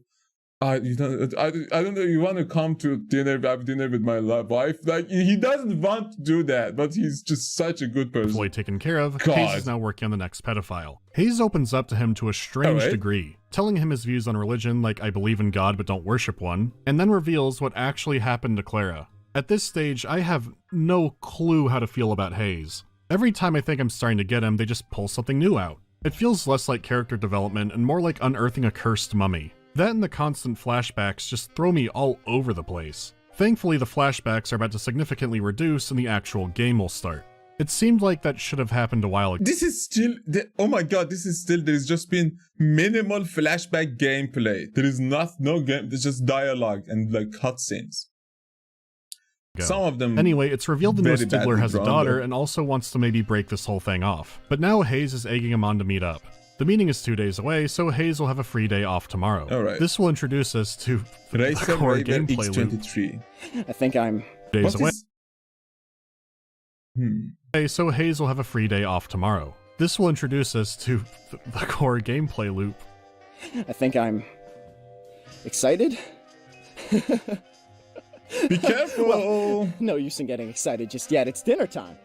I don't know. You want to come to dinner, have dinner with my wife? Like, he doesn't want to do that, but he's just such a good person. fully taken care of, God. Hayes is now working on the next pedophile. Hayes opens up to him to a strange Alright. degree, telling him his views on religion like I believe in God but don't worship one, and then reveals what actually happened to Clara. At this stage, I have no clue how to feel about Hayes. Every time I think I'm starting to get him, they just pull something new out. It feels less like character development and more like unearthing a cursed mummy. That and the constant flashbacks just throw me all over the place. Thankfully, the flashbacks are about to significantly reduce and the actual game will start. It seemed like that should have happened a while ago. This is still, oh my god, there's just been minimal flashback gameplay. There is no game, there's just dialogue and like cutscenes. Some of them. Anyway, it's revealed the newest very Diggler has a badly daughter drawn, and also wants to maybe break this whole thing off. But now Hayes is egging him on to meet up. The meeting is 2 days away, so Hayes will have a free day off tomorrow. Alright. This will introduce us to the Racer core Raven gameplay loop. X23. I think I'm... Days away. Is... So Hayes will have a free day off tomorrow. This will introduce us to the core gameplay loop. I think I'm... excited? Be careful! Well, no use in getting excited just yet, it's dinner time.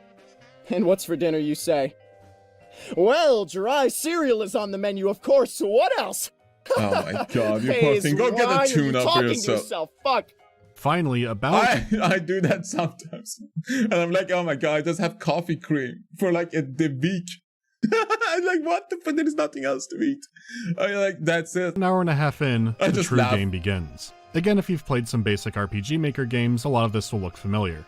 And what's for dinner, you say? Well, dry cereal is on the menu, of course, so what else? Oh my god, you poor Hayes, thing. Go get why a tune are you up for talking to yourself. yourself? Fuck! Finally, about... I do that sometimes. And I'm like, oh my god, I just have coffee cream for like the week. I'm like, what the fuck? There is nothing else to eat. I'm like, that's it. An hour and a half in, the true game begins. Again, if you've played some basic RPG Maker games, a lot of this will look familiar.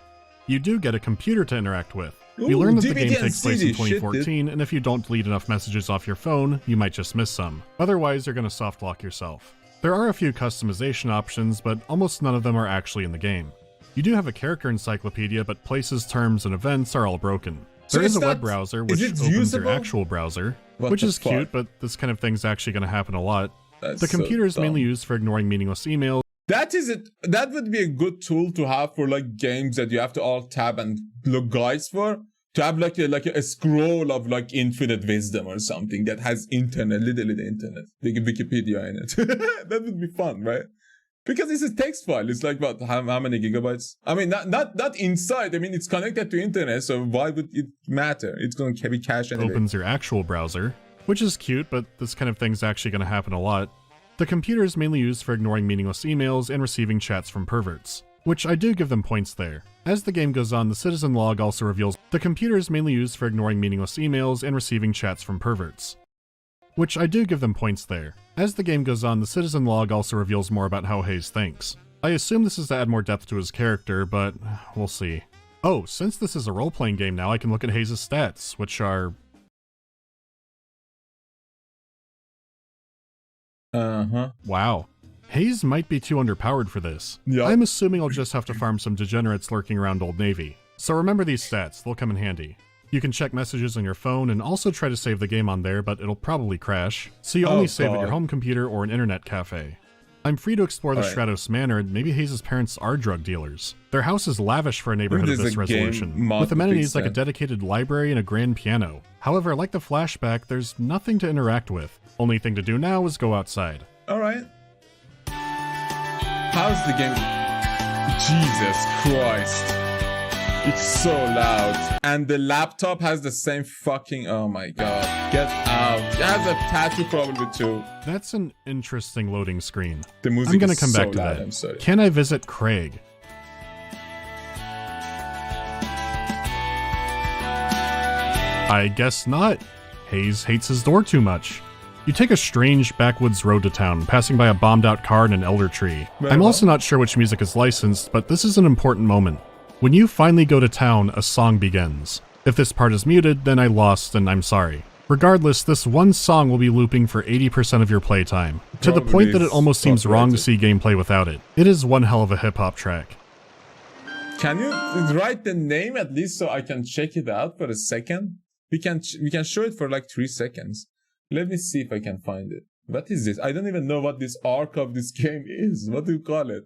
You do get a computer to interact with. We learn that the game takes place in 2014, and if you don't delete enough messages off your phone, you might just miss some. Otherwise, you're gonna soft lock yourself. There are a few customization options, but almost none of them are actually in the game. You do have a character encyclopedia, but places, terms, and events are all broken. There is a web browser, which opens your actual browser, which is cute, but this kind of thing's actually gonna happen a lot. The computer is mainly used for ignoring meaningless emails. That is it. That would be a good tool to have for like games that you have to alt tab and look guides for. To have like a scroll of like infinite wisdom or something that has internet, little internet, like Wikipedia in it. That would be fun, right? Because it's a text file. It's like what? How many gigabytes? I mean, not inside. I mean, it's connected to internet, so why would it matter? It's going to be cache anyway. Opens your actual browser, which is cute, but this kind of thing's actually going to happen a lot. The computer is mainly used for ignoring meaningless emails and receiving chats from perverts, which I do give them points there. As the game goes on, the citizen log also reveals the computer is mainly used for ignoring meaningless emails and receiving chats from perverts, which I do give them points there. As the game goes on, the citizen log also reveals more about how Hayes thinks. I assume this is to add more depth to his character, but we'll see. Oh, since this is a role-playing game now, I can look at Hayes' stats, which are... Wow. Hayes might be too underpowered for this. Yep. I'm assuming I'll just have to farm some degenerates lurking around Old Navy. So remember these stats, they'll come in handy. You can check messages on your phone and also try to save the game on there, but it'll probably crash. So you only save at your home computer or an internet cafe. I'm free to explore the Stratos Manor, and maybe Hayes' parents are drug dealers. Their house is lavish for a neighborhood of this resolution, with amenities like a dedicated library and a grand piano. However, like the flashback, there's nothing to interact with. Only thing to do now is go outside. Alright. How's the game? Jesus Christ. It's so loud. And the laptop has the same fucking... Oh my god. Get out. It has a tattoo probably too. That's an interesting loading screen. The music I'm gonna is come so back to loud, that. I'm sorry. Can I visit Craig? I guess not. Hayes hates his door too much. You take a strange backwoods road to town, passing by a bombed-out car and an elder tree. I'm also not sure which music is licensed, but this is an important moment. When you finally go to town, a song begins. If this part is muted, then I lost and I'm sorry. Regardless, this one song will be looping for 80% of your playtime, to the point that it almost seems wrong to see gameplay without it. It is one hell of a hip-hop track. Can you write the name at least so I can check it out for a second? We can show it for like 3 seconds. Let me see if I can find it. What is this? I don't even know what this arc of this game is. What do you call it?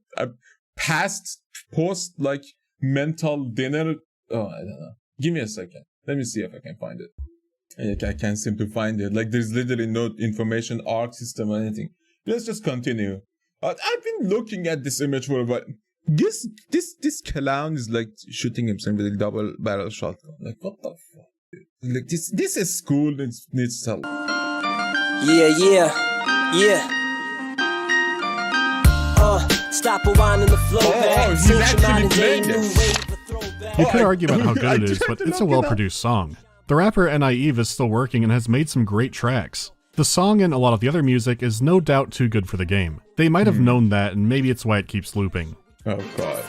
Post, like, mental dinner? Oh, I don't know. Give me a second. Let me see if I can find it. I can't seem to find it. Like, there's literally no information arc system or anything. Let's just continue. I've been looking at this image for a while. This clown is like shooting himself with a double barrel shotgun. Like, what the fuck? Like, this is school needs help. Yeah. Stop rewinding the flow back. He's actually playing this. You could argue about how good it is, but it's a well-produced song. The rapper Naive is still working and has made some great tracks. The song and a lot of the other music is no doubt too good for the game. They might have known that, and maybe it's why it keeps looping. Oh god.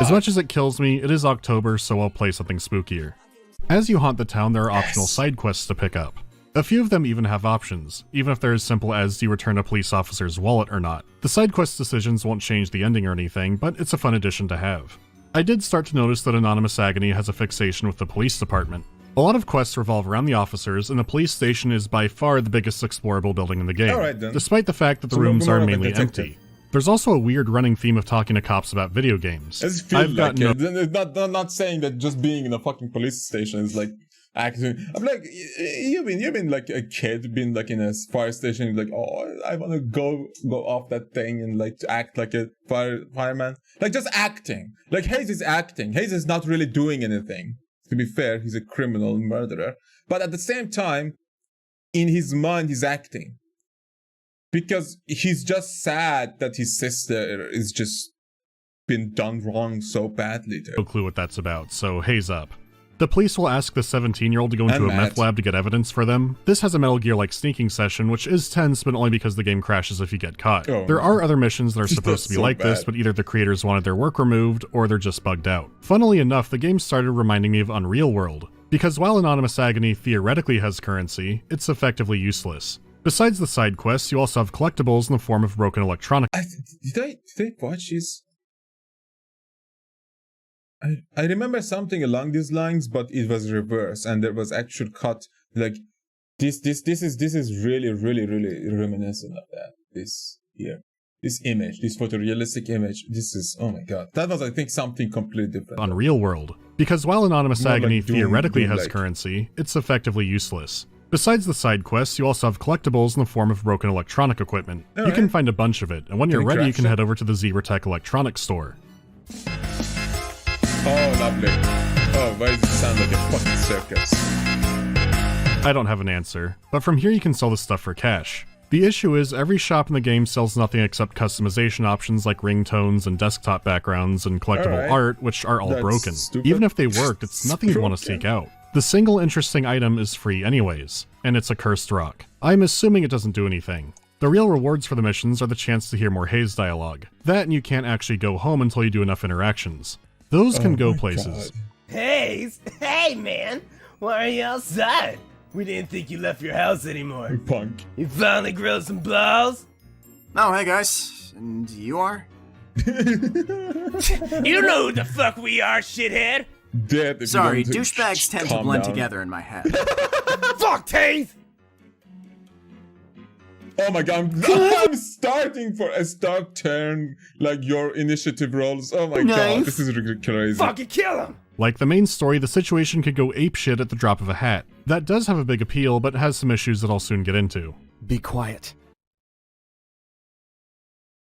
As much as it kills me, it is October, so I'll play something spookier. As you haunt the town, there are optional side quests to pick up. A few of them even have options, even if they're as simple as do you return a police officer's wallet or not. The side quest decisions won't change the ending or anything, but it's a fun addition to have. I did start to notice that Anonymous Agony has a fixation with the police department. A lot of quests revolve around the officers, and the police station is by far the biggest explorable building in the game, despite the fact that the rooms are mainly empty. There's also a weird running theme of talking to cops about video games. I've got not saying that just being in a fucking police station is like acting. I'm like, you've been like a kid, been like in a fire station, like, oh, I want to go off that thing and like to act like a fireman, like just acting. Like Hayes is acting. Hayes is not really doing anything. To be fair, he's a criminal murderer, but at the same time, in his mind, he's acting. Because he's just sad that his sister is just been done wrong so badly. No clue what that's about, so haze up. The police will ask the 17-year-old to go into a meth lab to get evidence for them. This has a Metal Gear-like sneaking session, which is tense, but only because the game crashes if you get caught. There are other missions that are supposed to be like this, but either the creators wanted their work removed, or they're just bugged out. Funnily enough, the game started reminding me of Unreal World, because while Anonymous Agony theoretically has currency, it's effectively useless. Besides the side quests, you also have collectibles in the form of broken electronic. Did I watch this? I remember something along these lines, but it was reverse, and there was actual cut. Like this is really reminiscent of that. This here, this image, this photorealistic image. This is, oh my god, that was, I think, something completely different. Unreal World, because while Anonymous Agony theoretically has currency, it's effectively useless. Besides the side quests, you also have collectibles in the form of broken electronic equipment. You can find a bunch of it, and when you're ready, you can head over to the Zebratech Electronics store. Oh, lovely. Oh, why does it sound like a fucking circus? I don't have an answer, but from here you can sell the stuff for cash. The issue is, every shop in the game sells nothing except customization options like ringtones and desktop backgrounds and collectible art, which are all broken. Even if they worked, it's nothing you'd want to seek out. The single interesting item is free anyways, and it's a cursed rock. I'm assuming it doesn't do anything. The real rewards for the missions are the chance to hear more Hayes dialogue. That, and you can't actually go home until you do enough interactions. Those can go places. Hayes? Hey man! Why are you outside? We didn't think you left your house anymore. Punk. You finally grilled some balls? Oh, hey guys. And you are? You know who the fuck we are, shithead! Sorry, douchebags tend to blend together in my head. Fuck, Hayes! Oh my god, I'm starting for a start turn, like your initiative rolls. Oh my god, this is crazy. Fucking kill him! Like the main story, the situation could go apeshit at the drop of a hat. That does have a big appeal, but has some issues that I'll soon get into. Be quiet.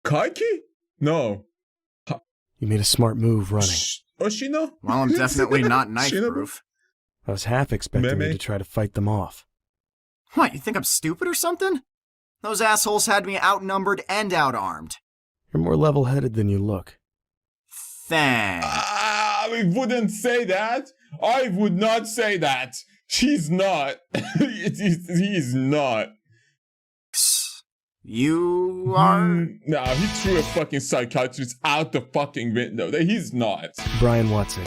Kaiki? No. You made a smart move running. Oshino? Well, I'm definitely not knife-proof. I was half expecting you to try to fight them off. What, you think I'm stupid or something? Those assholes had me outnumbered and outarmed. You're more level-headed than you look. Thanks. I wouldn't say that. I would not say that. She's not. He's not. You are? No, he threw a fucking psychiatrist out the fucking window. He's not. Brian Watson.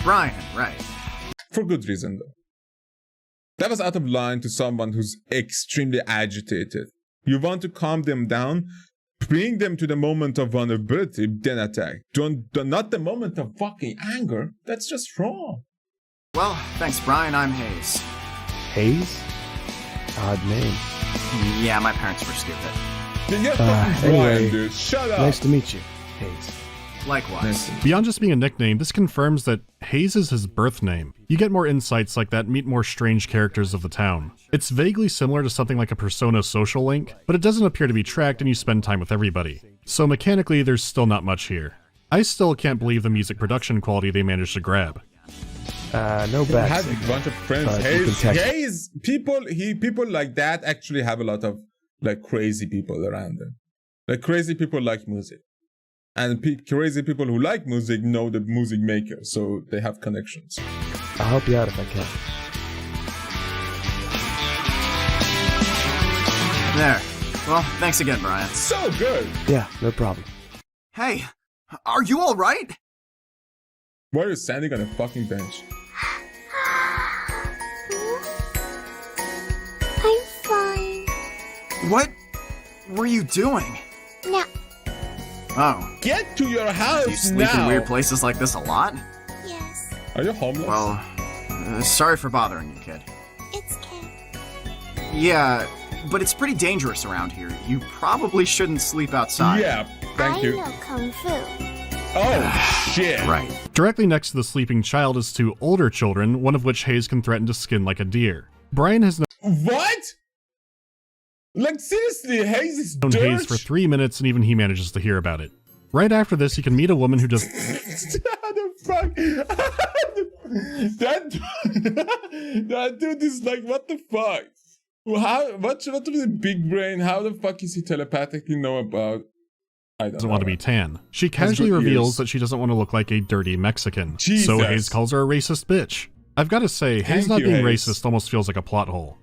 Brian, right. For good reason, though. That was out of line to someone who's extremely agitated. You want to calm them down, bring them to the moment of vulnerability, then attack. Not the moment of fucking anger. That's just wrong. Well, thanks, Brian. I'm Hayes. Hayes? Odd name. Yeah, my parents were stupid. You're fucking anyway, Brian, dude. Shut up. Nice to meet you, Hayes. Likewise. Beyond just being a nickname, this confirms that Hayes is his birth name. You get more insights like that, meet more strange characters of the town. It's vaguely similar to something like a Persona social link, but it doesn't appear to be tracked and you spend time with everybody. So mechanically, there's still not much here. I still can't believe the music production quality they managed to grab. No bad. Have a bunch of friends. Hayes, people like that actually have a lot of like crazy people around them. Like crazy people like music. And crazy people who like music know the music maker, so they have connections. I'll help you out if I can. There. Well, thanks again, Brian. So good! Yeah, no problem. Hey, are you alright? Why are you standing on a fucking bench? I'm fine. What were you doing? No. Oh. Get to your house You sleep now! in weird places like this a lot? Yes. Are you homeless? Well, sorry for bothering you, kid. It's okay. Yeah, but it's pretty dangerous around here. You probably shouldn't sleep outside. Yeah, thank you. I know Kung Fu. Oh, shit. Right. Directly next to the sleeping child is two older children, one of which Hayes can threaten to skin like a deer. Brian has What? Like, seriously, Hayes is known dirt? Hayes for 3 minutes, and even he manages to hear about it. Right after this, you can meet a woman who does... How the fuck? that dude is like, what the fuck? What was the big brain? How the fuck is he telepathically know about? I don't doesn't know. want to be tan. She casually good reveals ears. that she doesn't want to look like a dirty Mexican. Jesus. So Hayes calls her a racist bitch. I've got to say, Hayes Thank not you, being Hayes. racist almost feels like a plot hole.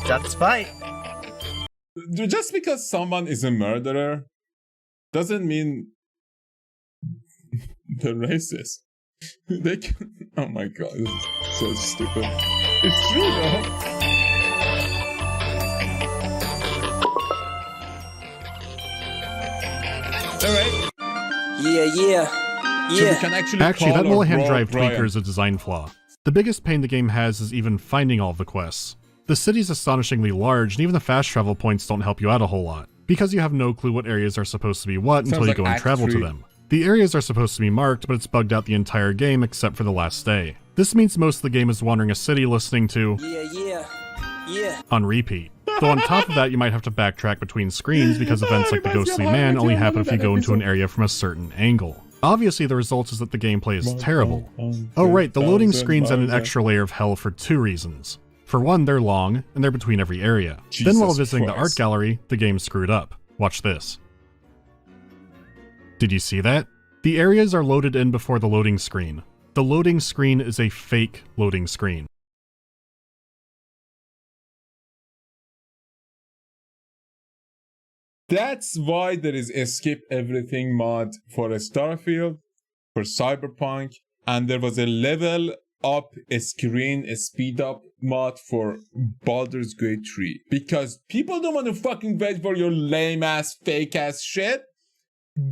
Shots fight. Just because someone is a murderer doesn't mean they're racist. They can... Oh my god, this is so stupid. It's true though. Alright. Yeah. So we can actually Actually, call that little our hand bro drive Brian. tweaker is a design flaw. The biggest pain the game has is even finding all of the quests. The city's astonishingly large, and even the fast travel points don't help you out a whole lot, because you have no clue what areas are supposed to be what until Sounds you like go and Act travel to 3. them. The areas are supposed to be marked, but it's bugged out the entire game except for the last day. This means most of the game is wandering a city listening to Yeah. on repeat. Though on top of that, you might have to backtrack between screens because events like the Ghostly Man only happen if you go into an area from a certain angle. Obviously, the result is that the gameplay is terrible. Oh right, the loading screens add an extra layer of hell for two reasons. For one, they're long, and they're between every area. Then while Jesus visiting the art Christ. gallery, the game screwed up. Watch this. Did you see that? The areas are loaded in before the loading screen. The loading screen is a fake loading screen. That's why there is a skip everything mod for a Starfield, for Cyberpunk, and there was a level up a screen, a speed up mod for Baldur's Gate 3. Because people don't want to fucking wait for your lame ass, fake ass shit.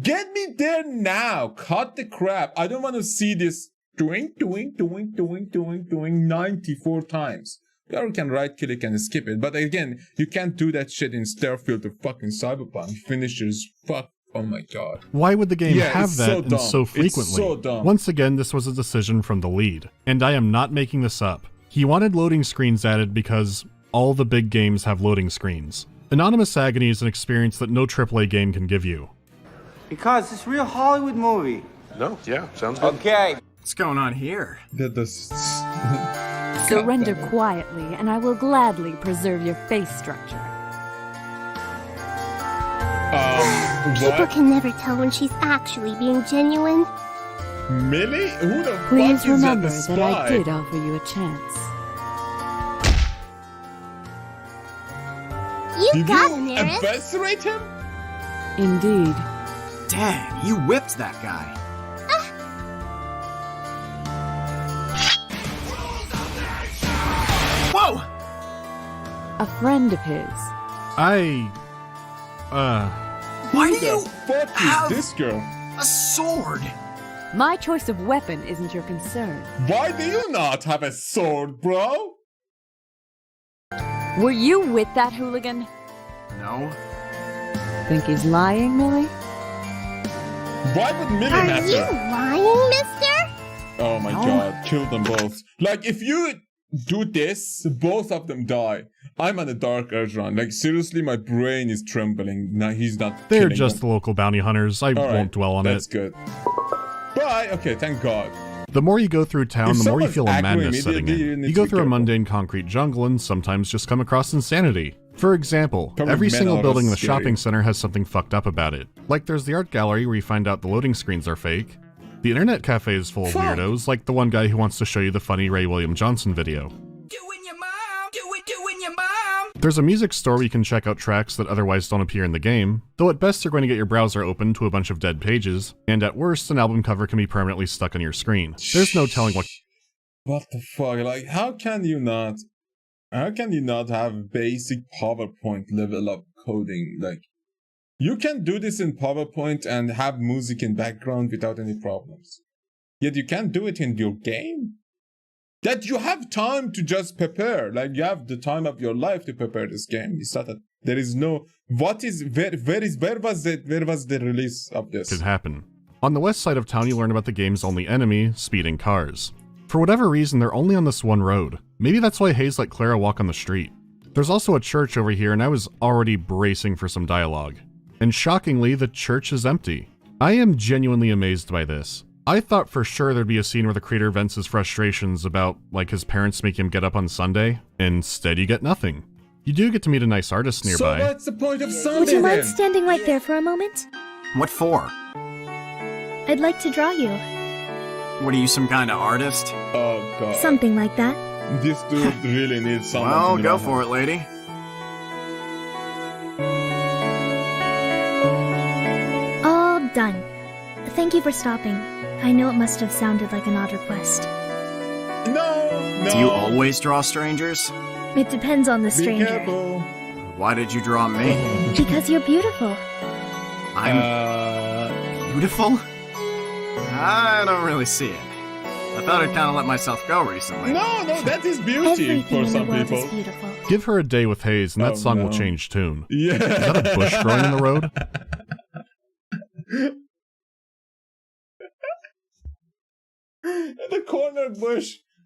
Get me there now. Cut the crap. I don't want to see this doing 94 times. You can right click and skip it. But again, you can't do that shit in Starfield or fucking Cyberpunk. Finishers, fuck. Oh my god. Why would the game Yeah, have it's that so and dumb. so It's frequently? so dumb. Once again, this was a decision from the lead. And I am not making this up. He wanted loading screens added because all the big games have loading screens. Anonymous Agony is an experience that no AAA game can give you. Because it's a real Hollywood movie. No, yeah, sounds good. Okay. What's going on here? Surrender quietly, and I will gladly preserve your face structure. People can never tell when she's actually being genuine. Millie? Who the Please fuck is remember that? that I did offer you a chance. You Did got you him, Eris. eviscerate him? Indeed. Dang, you whipped that guy. Whoa! A friend of his. Why Who do you the fuck have is this girl? a sword? My choice of weapon isn't your concern. Why do you not have a sword, bro? Were you with that hooligan? No. Think he's lying, Millie? Why would Millie Are matter? you lying, mister? Oh my god, kill them both. Like, if you do this, both of them die. I'm on a dark edge run. Like, seriously, my brain is trembling. No, he's not They're killing just them. the local bounty hunters. I Alright, won't dwell on that's it. good. Bye. Okay, thank god. The more you go through town, If the more you someone's feel a aggroing madness setting immediately, you in. need You to go be through a careful. mundane concrete jungle and sometimes just come across insanity. For example, Probably every single men are building in the scary. shopping center has something fucked up about it. Like there's the art gallery where you find out the loading screens are fake. The internet cafe is full of weirdos, like the one guy who wants to show you the funny Ray William Johnson video. There's a music store where you can check out tracks that otherwise don't appear in the game, though at best you're going to get your browser open to a bunch of dead pages, and at worst an album cover can be permanently stuck on your screen. There's no telling What the fuck? Like, how can you not have basic PowerPoint level of coding? Like, you can do this in PowerPoint and have music in background without any problems. Yet you can't do it in your game? That you have time to just prepare. Like, you have the time of your life to prepare this game. It's not that there is no... where was the release of this? could happen. On the west side of town you learn about the game's only enemy, speeding cars. For whatever reason, they're only on this one road. Maybe that's why Hayes let Clara walk on the street. There's also a church over here, and I was already bracing for some dialogue. And shockingly, the church is empty. I am genuinely amazed by this. I thought for sure there'd be a scene where the creator vents his frustrations about, like, his parents make him get up on Sunday. Instead, you get nothing. You do get to meet a nice artist nearby. So what's the point of Sunday Would you mind then? standing right there for a moment? What for? I'd like to draw you. What are you, some kind of artist? Oh god. Something like that. This dude really needs someone Well, to go know. for it, lady. All done. Thank you for stopping. I know it must have sounded like an odd request. No. Do you always draw strangers? It depends on the Be stranger. careful. Why did you draw me? Because you're beautiful. I'm beautiful? I don't really see it. I thought I'd kind of let myself go recently. No, that is beauty Everything for in the some world people. is beautiful. Give her a day with Hayes, and that Oh, song no. will change tune. Yeah. Is that a bush growing in the road?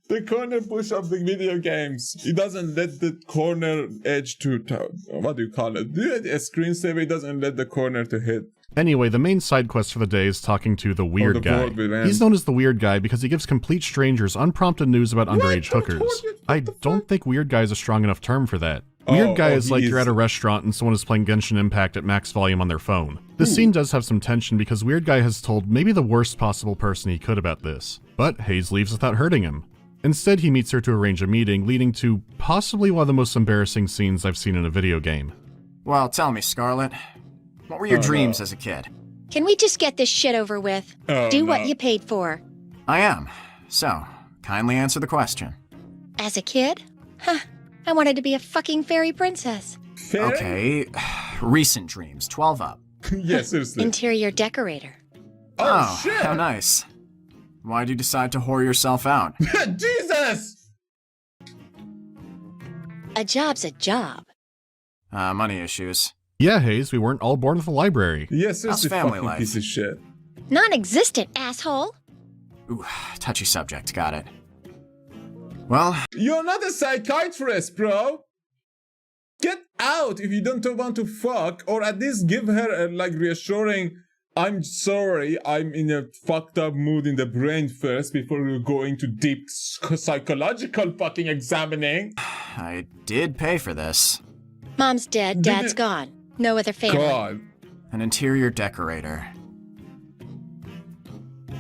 The corner bush of the video games. It doesn't let the corner edge to what do you call it? A screensaver. It doesn't let the corner to hit. Anyway, the main side quest for the day is talking to the weird the guy. world will end. He's known as the weird guy because he gives complete strangers unprompted news about underage hookers. I don't think weird guy is a strong enough term for that. Weird guy is like you're at a restaurant and someone is playing Genshin Impact at max volume on their phone. This scene does have some tension because Weird Guy has told maybe the worst possible person he could about this, but Hayes leaves without hurting him. Instead, he meets her to arrange a meeting, leading to possibly one of the most embarrassing scenes I've seen in a video game. Well, tell me, Scarlet. What were your dreams as a kid? Can we just get this shit over with? Do what you paid for. I am. So, kindly answer the question. As a kid? Huh. I wanted to be a fucking fairy princess. Okay, recent dreams, 12 up. Yes, seriously. Interior decorator. Oh, shit! How nice. Why'd you decide to whore yourself out? Jesus! A job's a job. Money issues. Yeah, Hayes, we weren't all born with a library. Yes, seriously, family fucking life? piece of shit. Non-existent, asshole. Ooh, touchy subject, got it. Well... You're not a psychiatrist, bro! Get out if you don't want to fuck, or at least give her a, reassuring, I'm sorry, I'm in a fucked up mood in the brain first before you go into deep psychological fucking examining. I did pay for this. Mom's dead, Dad's gone. No other family. God. An interior decorator.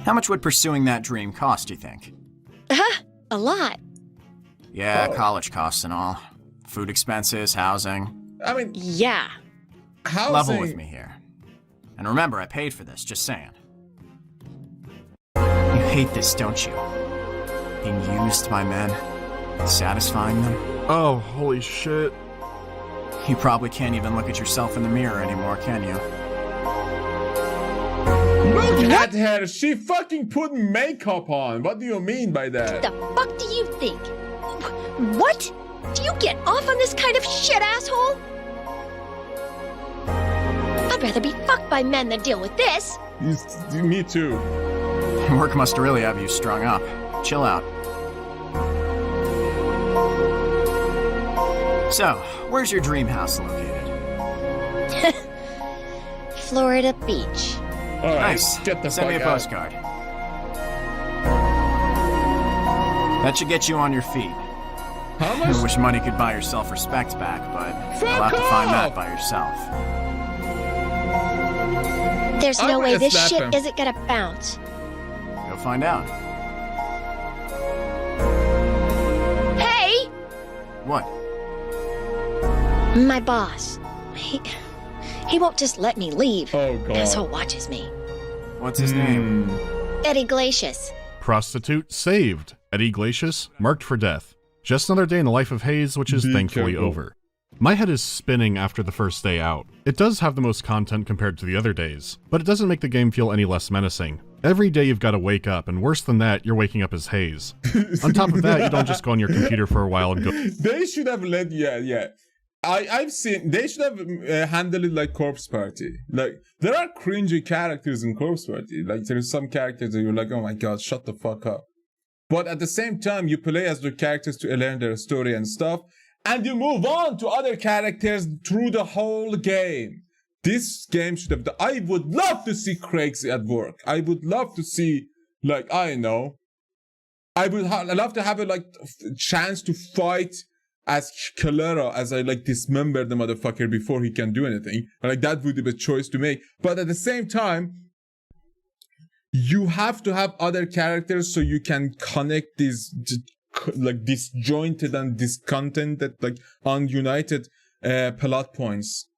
How much would pursuing that dream cost, you think? A lot. Yeah, college costs and all. Food expenses, housing. I mean... Yeah. Housing... Level with me here. And remember, I paid for this, just saying. You hate this, don't you? Being used by men. Satisfying them. Oh, holy shit. You probably can't even look at yourself in the mirror anymore, can you? Look at her! She fucking put makeup on! What do you mean by that? What the fuck do you think? What? Do you get off on this kind of shit, asshole? I'd rather be fucked by men than deal with this. Me too. Work must really have you strung up. Chill out. So, where's your dream house located? Florida Beach. All right, nice. Get the Send fuck me a out. postcard. That should get you on your feet. How I wish money could buy your self-respect back, but you'll have to find that by yourself. There's I'm no way gonna this slap shit him. isn't gonna bounce. You'll find out. Hey! What? My boss. He won't just let me leave. Oh, God. Asshole watches me. What's his name? Eddie Glacius. Prostitute saved. Eddie Glacius marked for death. Just another day in the life of Hayes, which is Be thankfully careful. over. My head is spinning after the first day out. It does have the most content compared to the other days, but it doesn't make the game feel any less menacing. Every day you've got to wake up, and worse than that, you're waking up as Hayes. On top of that, you don't just go on your computer for a while and go... They should have let, yeah. I've seen, they should have handled it like Corpse Party. Like, there are cringy characters in Corpse Party. Like, there's some characters that you're like, oh my god, shut the fuck up. But at the same time, you play as the characters to learn their story and stuff, and you move on to other characters through the whole game. This game should have... I would love to see Craig's at work. I would love to see, like, I know. I would love to have a, like, chance to fight as Calera, as I, like, dismember the motherfucker before he can do anything. Like, that would be a choice to make. But at the same time, you have to have other characters so you can connect these, like, disjointed and discontented, like, ununited plot points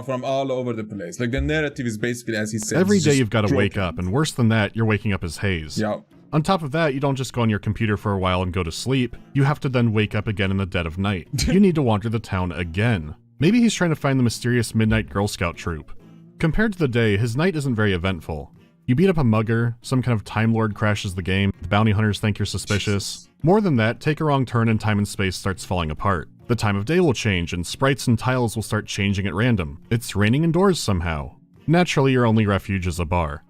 from all over the place. Like, the narrative is basically, as he said, Every it's day just you've got to broken. wake up, and worse than that, you're waking up as Hayes. Yeah. On top of that, you don't just go on your computer for a while and go to sleep. You have to then wake up again in the dead of night. You need to wander the town again. Maybe he's trying to find the mysterious Midnight Girl Scout troop. Compared to the day, his night isn't very eventful. You beat up a mugger, some kind of Time Lord crashes the game, the bounty hunters think you're suspicious. More than that, take a wrong turn and time and space starts falling apart. The time of day will change, and sprites and tiles will start changing at random. It's raining indoors somehow. Naturally, your only refuge is a bar.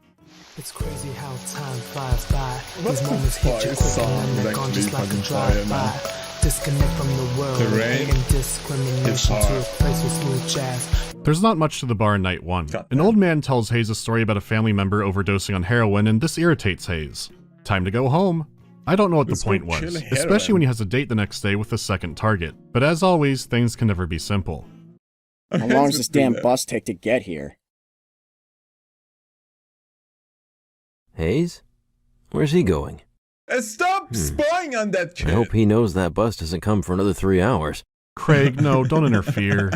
It's crazy how time flies by. What's These the moments hit you fire quick song and then they're is gone actually just like a fucking fire, drive-by. man. Disconnect from the world, The rain and discrimination is to hard. replace with smooth jazz. There's not much to the bar in night one. An old man tells Hayes a story about a family member overdosing on heroin, and this irritates Hayes. Time to go home. I don't know what Let's the point go kill was, heroin. especially when he has a date the next day with the second target. But as always, things can never be simple. How long does this damn bus take to get here? Hayes? Where's he going? Stop spying on that kid. I hope he knows that bus doesn't come for another 3 hours. Craig, no, don't interfere.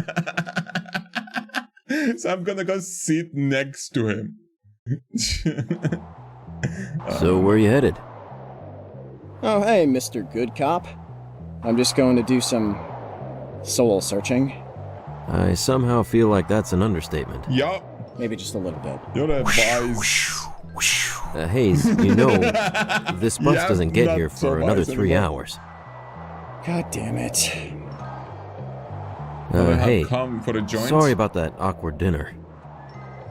So I'm gonna go sit next to him. So where you headed? Oh, hey, Mr. Good Cop. I'm just going to do some soul searching. I somehow feel like that's an understatement. Yup. Maybe just a little bit. You're advised. Hayes, you know, this bus Yeah, doesn't get not here so for another wise 3 anymore. hours. God damn it. Hey, come for a joint? sorry about that awkward dinner.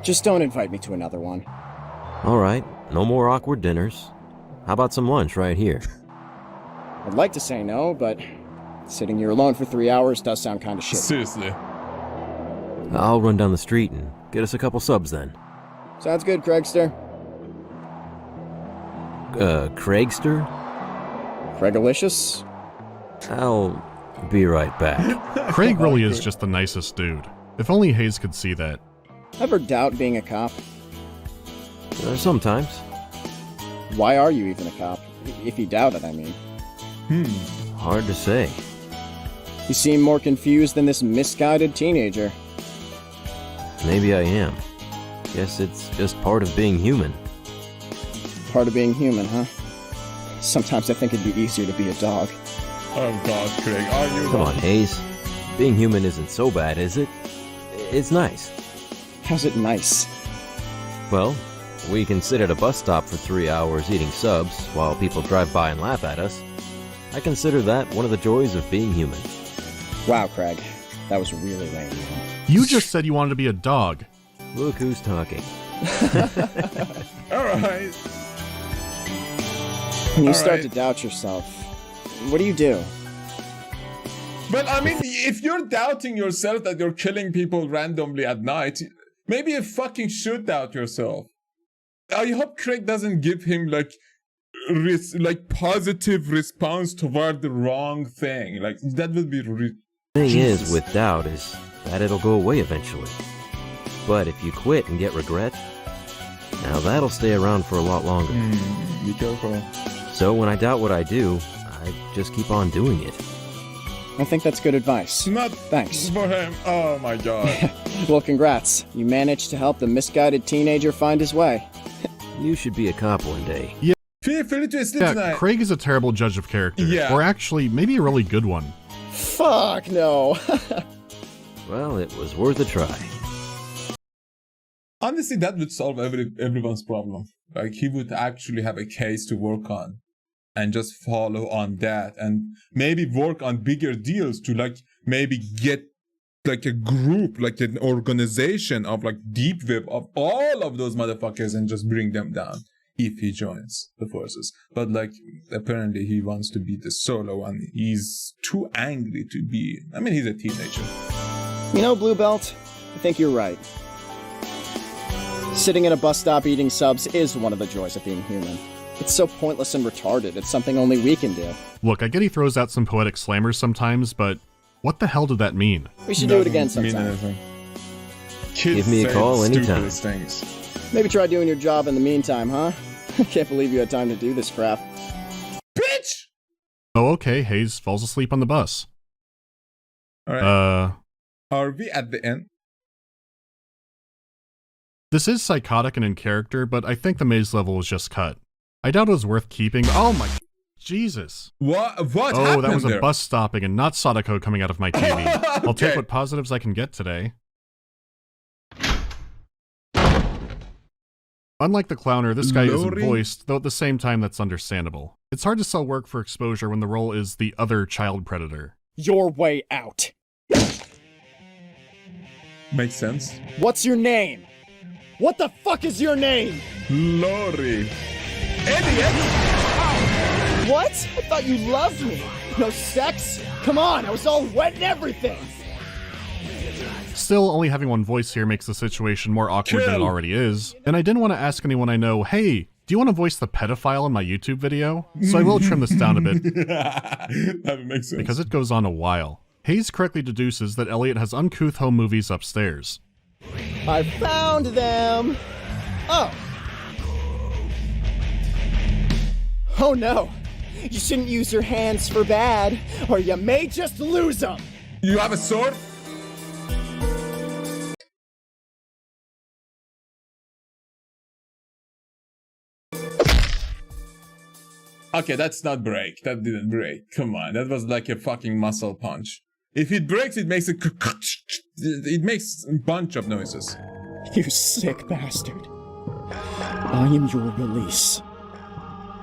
Just don't invite me to another one. All right, no more awkward dinners. How about some lunch right here? I'd like to say no, but sitting here alone for 3 hours does sound kind of shitty. Seriously. I'll run down the street and get us a couple subs then. Sounds good, Craigster. Craigster? Craigalicious? I'll be right back. Craig really is just the nicest dude. If only Hayes could see that. Ever doubt being a cop? Sometimes. Why are you even a cop? If you doubt it, I mean. Hard to say. You seem more confused than this misguided teenager. Maybe I am. Guess it's just part of being human. Part of being human, huh? Sometimes I think it'd be easier to be a dog. Oh god, Craig, are you... Come on, Hayes. Being human isn't so bad, is it? It's nice. How's it nice? Well, we can sit at a bus stop for 3 hours eating subs while people drive by and laugh at us. I consider that one of the joys of being human. Wow, Craig. That was really lame. You just said you wanted to be a dog. Look who's talking. Alright. When you start to doubt yourself, what do? But I mean, if you're doubting yourself that you're killing people randomly at night, maybe you fucking should doubt yourself. I hope Craig doesn't give him, like, like positive response toward the wrong thing. Like that would be. Thing is with doubt is that it'll go away eventually. But if you quit and get regret, now that'll stay around for a lot longer. Be careful. So when I doubt what I do, I just keep on doing it. I think that's good advice. Not Thanks. for him. Oh my god. Well, congrats. You managed to help the misguided teenager find his way. You should be a cop one day. Yeah, Feel free to sleep tonight. Craig is a terrible judge of character. Yeah. Or actually, maybe a really good one. Fuck no. Well, it was worth a try. Honestly, that would solve everyone's problem. Like, he would actually have a case to work on and just follow on that and maybe work on bigger deals to, like, maybe get, like, a group, like an organization of, like, deep web of all of those motherfuckers and just bring them down if he joins the forces. But, like, apparently he wants to be the solo and he's too angry to be... I mean, he's a teenager. You know, Blue Belt, I think you're right. Sitting in a bus stop eating subs is one of the joys of being human. It's so pointless and retarded, it's something only we can do. Look, I get he throws out some poetic slammers sometimes, but what the hell did that mean? We should do it again sometime. Give me a call anytime. Maybe try doing your job in the meantime, huh? I can't believe you had time to do this crap. Bitch! Oh, okay, Hayes falls asleep on the bus. Alright. Are we at the end? This is psychotic and in character, but I think the maze level was just cut. I doubt it was worth keeping. Oh my... Jesus. What Oh, happened that was there? a bus stopping and not Sadako coming out of my TV. I'll take Okay. what positives I can get today. Unlike the clowner, this guy isn't Lori? voiced, though at the same time that's understandable. It's hard to sell work for exposure when the role is the other child predator. Your way out. Makes sense. What's your name? What the fuck is your name? Lori. Idiot! What? I thought you loved me. No sex? Come on, I was all wet and everything. Still, only having one voice here makes the situation more awkward than it already is, and I didn't want to ask anyone I know, hey, do you want to voice the pedophile in my YouTube video? So I will trim this down a bit. That makes sense. Because it goes on a while. Hayes correctly deduces that Elliot has uncouth home movies upstairs. I found them. Oh. Oh no. You shouldn't use your hands for bad, or you may just lose them. You have a sword? Okay, that's not break. That didn't break. Come on, that was like a fucking muscle punch. If it breaks, it makes it makes a bunch of noises. You sick bastard. I am your release.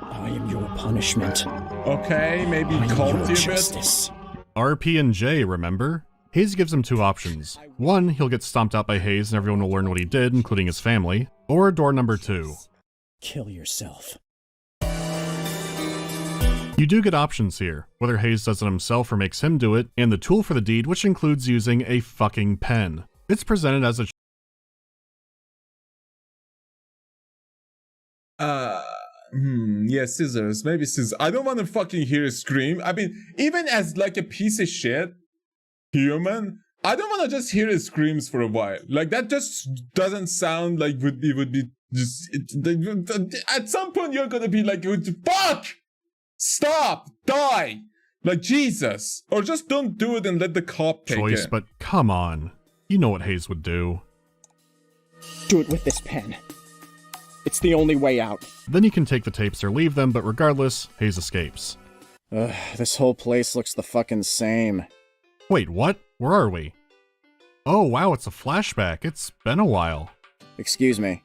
I am your punishment. Okay, maybe I am call your to justice. RP and J, remember? Hayes gives him two options. One, he'll get stomped out by Hayes and everyone will learn what he did, including his family. Or door number two. Kill yourself. You do get options here, whether Hayes does it himself or makes him do it, and the tool for the deed, which includes using a fucking pen. It's presented as a yeah, scissors. Maybe scissors. I don't want to fucking hear a scream. I mean, even as like a piece of shit human, I don't want to just hear his screams for a while. Like that just doesnn't sound like would be just. At some point, you're gonna be like, fuck, stop, die, like Jesus, or just don't do it and let the cop take choice, it. but come on. You know what Hayes would do. Do it with this pen. It's the only way out. Then you can take the tapes or leave them, but regardless, Hayes escapes. This whole place looks the fucking same. Wait, what? Where are we? Oh wow, it's a flashback. It's been a while. Excuse me.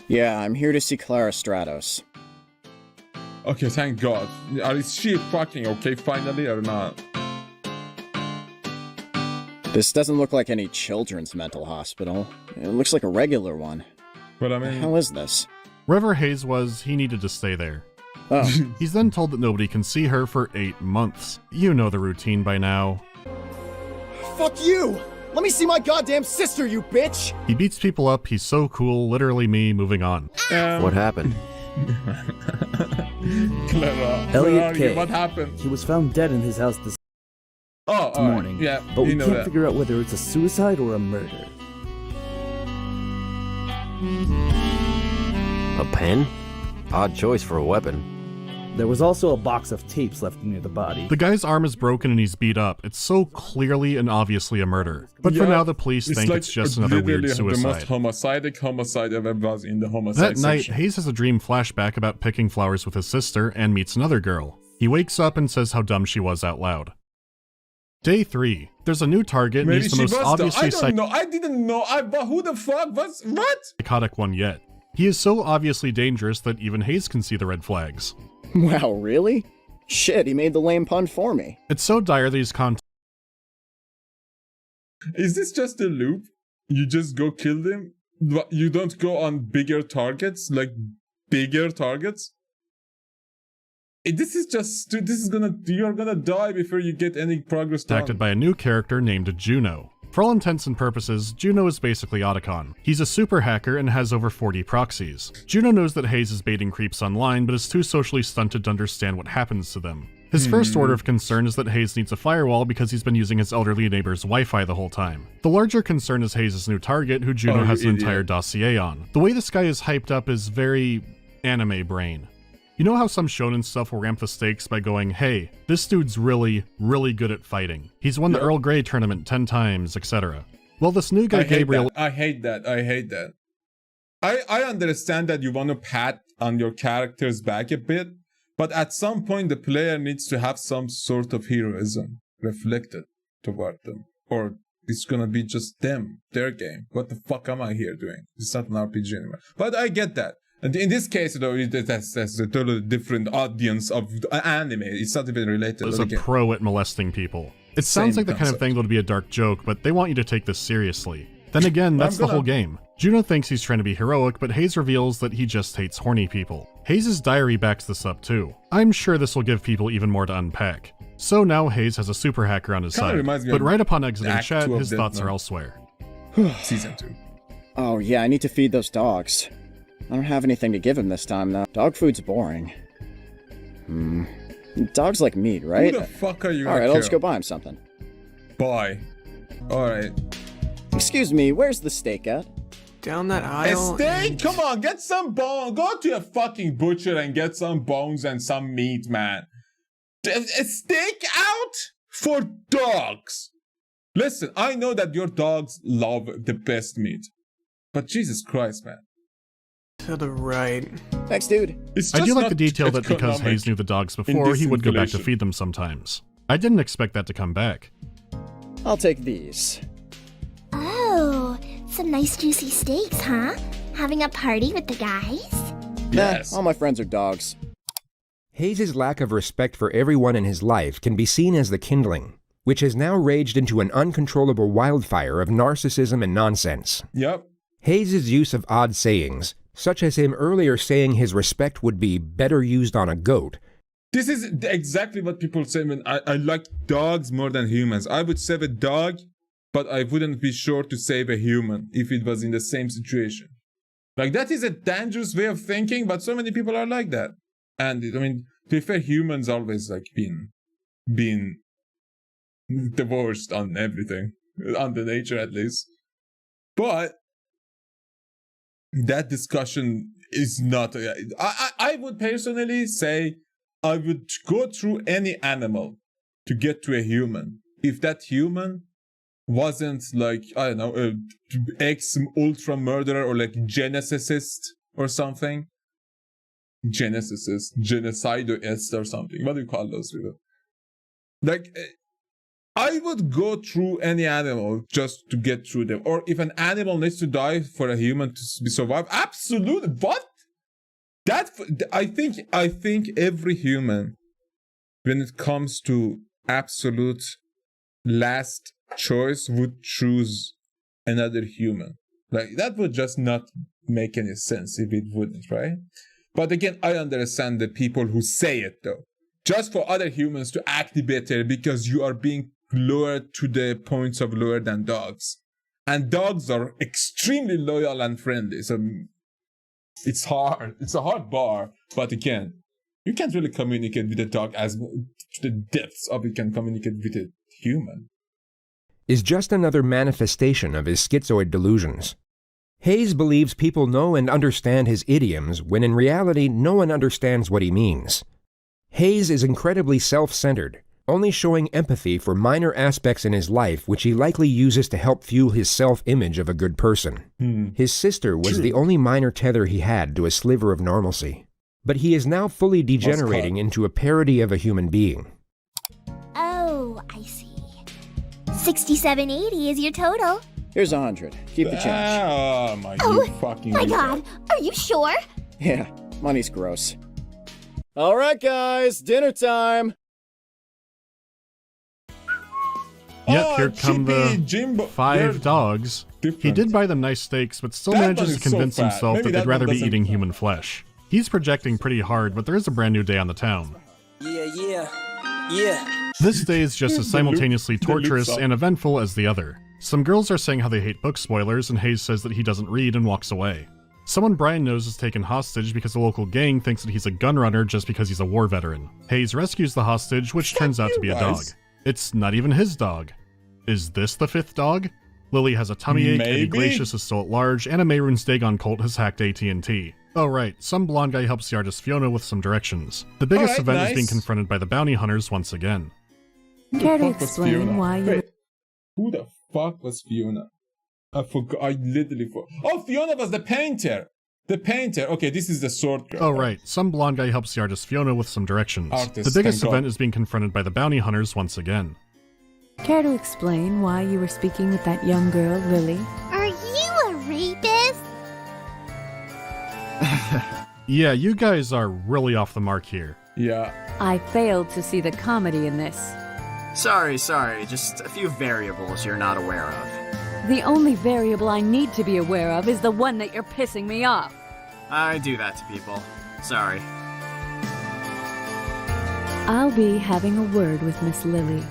Yeah, I'm here to see Clara Stratos. Okay, thank God. Is she fucking okay finally or not? This doesn't look like any children's mental hospital. It looks like a regular one. But I What the mean, hell is this? Wherever Hayes was, he needed to stay there. Oh. He's then told that nobody can see her for 8 months. You know the routine by now. Fuck you! Let me see my goddamn sister, you bitch! He beats people up, he's so cool, literally me, moving on. What happened? Clara, Elliot K. What happened? He was found dead in his house this morning. Yeah, but we can't that. figure out whether it's a suicide or a murder. A pen? Odd choice for a weapon. There was also a box of tapes left near the body. The guy's arm is broken and he's beat up. It's so clearly and obviously a murder. But for now, the police think it's just another weird The most suicide. homicide ever was in the homicide That night, section. Hayes has a dream flashback about picking flowers with his sister and meets another girl. He wakes up and says how dumb she was out loud. Day 3. There's a new target and Maybe he's the she most was obviously I don't know. I didn't know. But who the fuck was what? psychotic one yet. He is so obviously dangerous that even Hayes can see the red flags. Wow, really? Shit, he made the lame pun for me. It's so dire that he's Is this just a loop? You just go kill them? You don't go on bigger targets? Like bigger targets? This is just, you're gonna die before you get any progress done. contacted by a new character named Juno. For all intents and purposes, Juno is basically Otacon. He's a super hacker and has over 40 proxies. Juno knows that Hayes is baiting creeps online, but is too socially stunted to understand what happens to them. His first order of concern is that Hayes needs a firewall because he's been using his elderly neighbor's Wi-Fi the whole time. The larger concern is Hayes' new target, who Juno has an entire dossier on. The way this guy is hyped up is very anime brain. You know how some shonen stuff will ramp the stakes by going, hey, this dude's really, really good at fighting. He's won the Earl Grey tournament 10 times, etc. Well, this new guy, Gabriel... I hate that. I understand that you want to pat on your character's back a bit, but at some point the player needs to have some sort of heroism reflected toward them. Or it's gonna be just them, their game. What the fuck am I here doing? It's not an RPG anymore. But I get that. And in this case, though, that's a totally different audience of anime. It's not even related. is a pro at molesting people. It sounds like the kind of thing that would be a dark joke, but they want you to take this seriously. Then again, that's the whole game. Juno thinks he's trying to be heroic, but Hayes reveals that he just hates horny people. Hayes' diary backs this up too. I'm sure this will give people even more to unpack. So now Hayes has a super hacker on his side, but right upon exiting chat, his thoughts are elsewhere. Season 2. Oh yeah, I need to feed those dogs. I don't have anything to give him this time, though. Dog food's boring. Dogs like meat, right? Who the fuck are you? Alright, let's go buy him something. Buy. Alright. Excuse me, where's the steak at? Down that aisle. A steak? Come on, get some bone. Go to a fucking butcher and get some bones and some meat, man. A steak out for dogs. Listen, I know that your dogs love the best meat. But Jesus Christ, man. To the right. Thanks, dude. I do like the detail that because Hayes knew the dogs before, he would go back to feed them sometimes. I didn't expect that to come back. I'll take these. Oh, some nice juicy steaks, huh? Having a party with the guys? Yes. All my friends are dogs. Hayes' lack of respect for everyone in his life can be seen as the kindling, which has now raged into an uncontrollable wildfire of narcissism and nonsense. Yep. Hayes' use of odd sayings, such as him earlier saying his respect would be better used on a goat. This is exactly what people say when I like dogs more than humans. I would save a dog, but I wouldn't be sure to save a human if it was in the same situation. Like, that is a dangerous way of thinking, but so many people are like that. And, I mean, to be fair, humans always, like, been the worst on everything. On the nature, at least. But that discussion is not... I would personally say I would go through any animal to get to a human. If that human wasn't like, I don't know, ex-ultra murderer or like geneticist or something. Genocidoist or something. What do you call those people? Like, I would go through any animal just to get through them. Or if an animal needs to die for a human to survive, absolutely. What? I think every human, when it comes to absolute last choice, would choose another human. Like, that would just not make any sense if it wouldn't, right? But again, I understand the people who say it though. Just for other humans to act better because you are being lower to the points of lower than dogs. And dogs are extremely loyal and friendly. So it's hard. It's a hard bar. But again, you can't really communicate with a dog as to the depths of you can communicate with a human. Is just another manifestation of his schizoid delusions. Hayes believes people know and understand his idioms when in reality no one understands what he means. Hayes is incredibly self-centered, only showing empathy for minor aspects in his life which he likely uses to help fuel his self-image of a good person. His sister was the only minor tether he had to a sliver of normalcy. But he is now fully degenerating into a parody of a human being. Oh, I see. 67.80 is your total. Here's 100. Keep the change. Oh my fucking my God, are you sure? Yeah, money's gross. All right, guys, dinner time. Yep, here come the Jimbo. 5 dogs. He did buy them nice steaks, but still That manages one to is convince so fat. himself Maybe that that they'd rather one be doesn't eating count. human flesh. He's projecting pretty hard, but there is a brand new day on the town. Yeah. This day is just as simultaneously the loop torturous song. and eventful as the other. Some girls are saying how they hate book spoilers, and Hayes says that he doesn't read and walks away. Someone Brian knows is taken hostage because a local gang thinks that he's a gun runner just because he's a war veteran. Hayes rescues the hostage, which turns out to be a dog. It's not even his dog. Is this the 5th dog? Lily has a tummy ache, Eddie Maybe? Glacius is still at large, and a Mayrune's Dagon cult has hacked AT&T. Oh right, some blonde guy helps the artist Fiona with some directions. The biggest Alright, event nice. is being confronted by the bounty hunters once again. Care to fuck was explain Fiona? why you... Wait, who the fuck was Fiona? I forgot. I literally forgot. Oh, Fiona was the painter. The painter. Okay, this is the sword girl. Oh right, some blonde guy helps the artist Fiona with some directions. Artist, The biggest thank God. event is being confronted by the bounty hunters once again. Care to explain why you were speaking with that young girl, Lily? Are you a rapist? Yeah, you guys are really off the mark here. Yeah. I failed to see the comedy in this. Sorry, just a few variables you're not aware of. The only variable I need to be aware of is the one that you're pissing me off. I do that to people. Sorry. I'll be having a word with Miss Lily.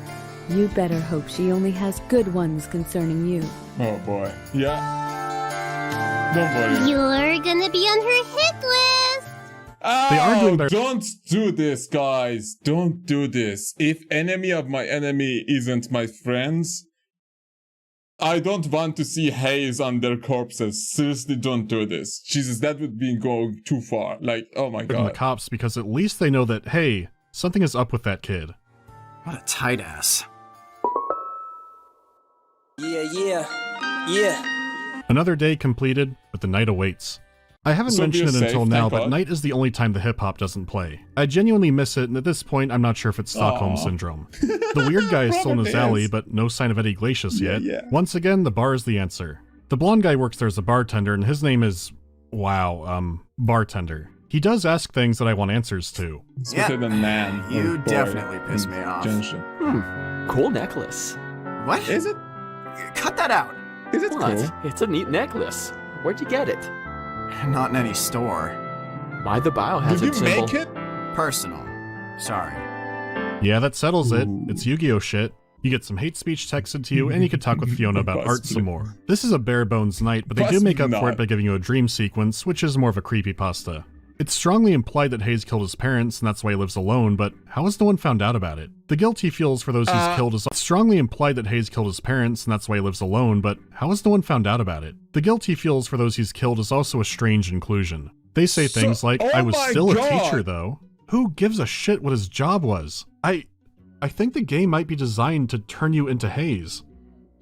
You better hope she only has good ones concerning you. Oh boy. Yeah. Don't worry. You're gonna be on her hit list. They are doing Oh, their- don't do this, guys. Don't do this. If enemy of my enemy isn't my friends, I don't want to see Hayes on their corpses. Seriously, don't do this. Jesus, that would be going too far. Like, oh my The god. cops, because at least they know that, hey, something is up with that kid. What a tight ass. Yeah. Another day completed, but the night awaits. I haven't So mentioned be it safe, until now, thank but God. night is the only time the hip-hop doesn't play. I genuinely miss it, and at this point, I'm not sure if it's Stockholm Aw. Syndrome. The weird guy is still in his Probably alley, is. but no sign of Eddie Glacius yet. Yeah. Once again, the bar is the answer. The blonde guy works there as a bartender, and his name is... wow, bartender. He does ask things that I want answers to. Especially the man. You or boy definitely piss in me off. Genshin. Cool necklace. What? Is it? Cut that out. Is it What? cool? It's a neat necklace. Where'd you get it? Not in any store. Why the Did biohazard you symbol? make it? Personal. Sorry. Yeah, that settles it. It's Yu-Gi-Oh shit. You get some hate speech texted to you, and you can talk with Fiona about art Possibly. some more. This is a bare bones night, but they do make up Possibly for it not. by giving you a dream sequence, which is more of a creepypasta. It's strongly implied that Hayes killed his parents, and that's why he lives alone, but how has no one found out about it? The guilt he feels for those he's killed is strongly implied that Hayes killed his parents, and that's why he lives alone, but how has no one found out about it? The guilt he feels for those he's killed is also a strange inclusion. They say things like, oh I was my still a God. teacher though. Who gives a shit what his job was? I think the game might be designed to turn you into Hayes.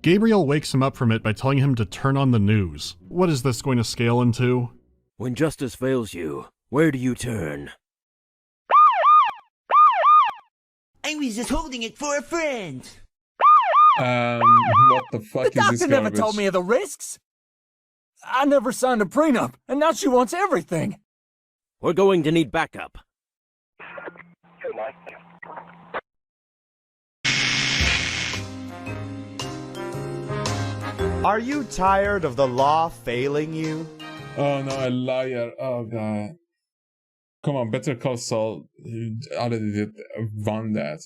Gabriel wakes him up from it by telling him to turn on the news. What is this going to scale into? When justice fails you, where do you turn? I was just holding it for a friend. What the fuck The is this doctor never garbage? told me of the risks. I never signed a prenup, and now she wants everything. We're going to need backup. Are you tired of the law failing you? Oh no, a liar. Oh god. Come on, Better Call Saul already did won that.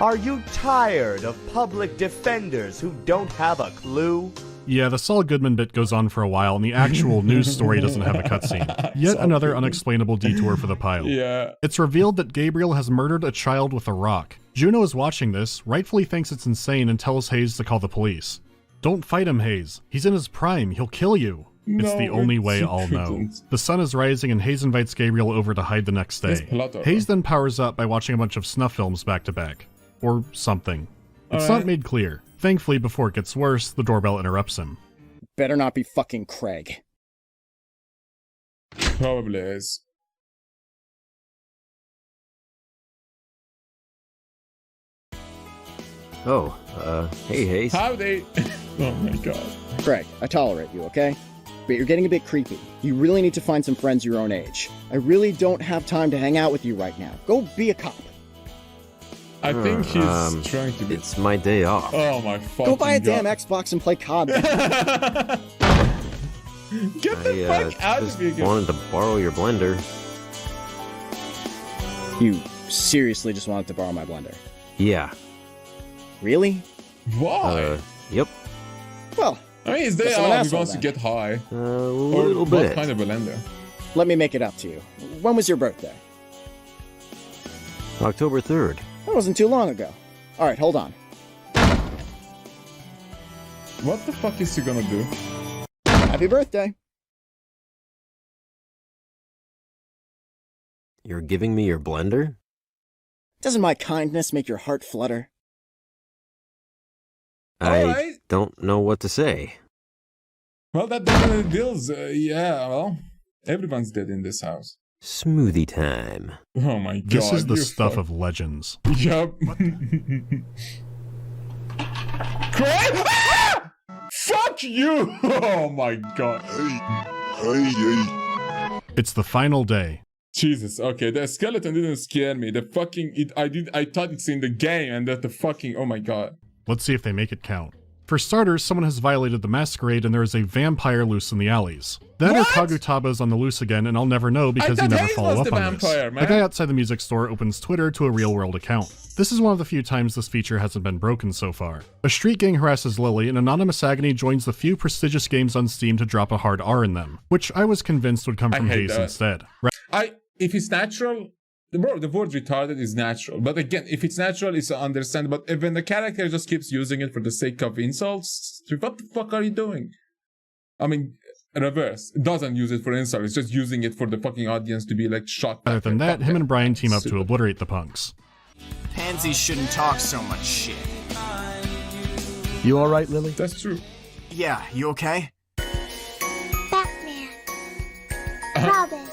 Are you tired of public defenders who don't have a clue? Yeah, the Saul Goodman bit goes on for a while, and the actual news story doesn't have a cutscene. Yet another unexplainable detour for the pile. Yeah. It's revealed that Gabriel has murdered a child with a rock. Juno is watching this, rightfully thinks it's insane, and tells Hayes to call the police. Don't fight him, Hayes. He's in his prime. He'll kill you. It's the only way I'll know. The sun is rising, and Hayes invites Gabriel over to hide the next day. Hayes then powers up by watching a bunch of snuff films back to back. Or something. It's not made clear. Thankfully, before it gets worse, the doorbell interrupts him. Better not be fucking Craig. Probably is. Oh, hey Hayes. Howdy! Oh my god. Craig, I tolerate you, okay? But you're getting a bit creepy. You really need to find some friends your own age. I really don't have time to hang out with you right now. Go be a cop. I think he's trying to be... It's my day off. Oh my fucking god. Go buy a damn Xbox and play COD. Get the fuck out of here. I wanted to borrow your blender. You seriously just wanted to borrow my blender? Yeah. Really? Why? Yep. Well, I mean, his day off, he wants to get high. A little bit. What kind of blender? Let me make it up to you. When was your birthday? October 3rd. That wasn't too long ago. Alright, hold on. What the fuck is he gonna do? Happy birthday. You're giving me your blender? Doesn't my kindness make your heart flutter? I don't know what to say. Well, that definitely deals. Yeah, well, everyone's dead in this house. Smoothie time. Oh my god. This is the stuff of legends. Yup. Craig! Ah! Fuck you! Oh my god. It's the final day. Jesus, okay, the skeleton didn't scare me. The fucking... I thought it's in the game and that the fucking... Oh my god. Let's see if they make it count. For starters, someone has violated the masquerade and there is a vampire loose in the alleys. Then or Kagutaba's on the loose again, and I'll never know because you never follow up on this. The guy outside the music store opens Twitter to a real-world account. This is one of the few times this feature hasn't been broken so far. A street gang harasses Lily, and Anonymous Agony joins the few prestigious games on Steam to drop a hard R in them, which I was convinced would come from Hayes instead. If it's natural... Bro, the word retarded is natural. But again, if it's natural, it's understandable. But when the character just keeps using it for the sake of insults, what the fuck are you doing? I mean, reverse. It doesn't use it for insults. It's just using it for the fucking audience to be like shocked. Other than that, him and Brian team up to obliterate the punks. Pansies shouldn't talk so much shit. You alright, Lily? That's true. Yeah, you okay? Batman. Robin.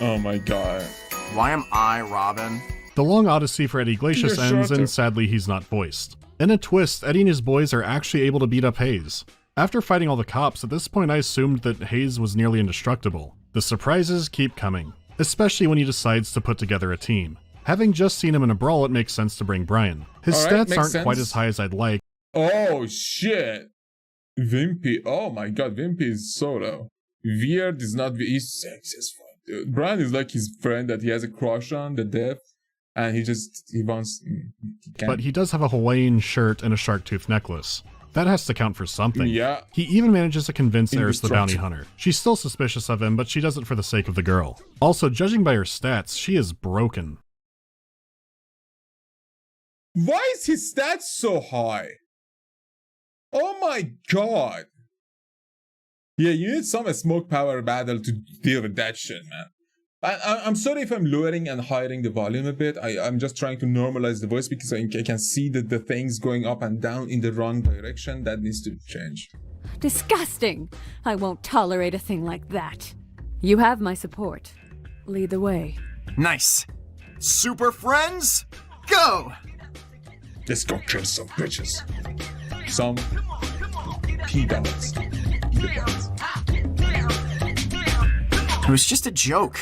Oh my god. Why am I Robin? The long odyssey for Eddie Glacius ends, and sadly he's not voiced. In a twist, Eddie and his boys are actually able to beat up Hayes. After fighting all the cops, at this point I assumed that Hayes was nearly indestructible. The surprises keep coming, especially when he decides to put together a team. Having just seen him in a brawl, it makes sense to bring Brian. His stats aren't quite as high as I'd like. Oh shit! Wimpy, oh my god, Wimpy is so low. Weird is not, he's sexy as fuck. Brian is like his friend that he has a crush on, the deaf, and he wants... But he does have a Hawaiian shirt and a shark tooth necklace. That has to count for something. Yeah. He even manages to convince Eris the bounty hunter. She's still suspicious of him, but she does it for the sake of the girl. Also, judging by her stats, she is broken. Why is his stats so high? Oh my god. Yeah, you need some smoke power battle to deal with that shit, man. I'm sorry if I'm lowering and hiding the volume a bit. I'm just trying to normalize the voice because I can see that the things going up and down in the wrong direction. That needs to change. Disgusting! I won't tolerate a thing like that. You have my support. Lead the way. Nice. Super friends, go! Let's go kill some bitches. Some P-dogs. It was just a joke.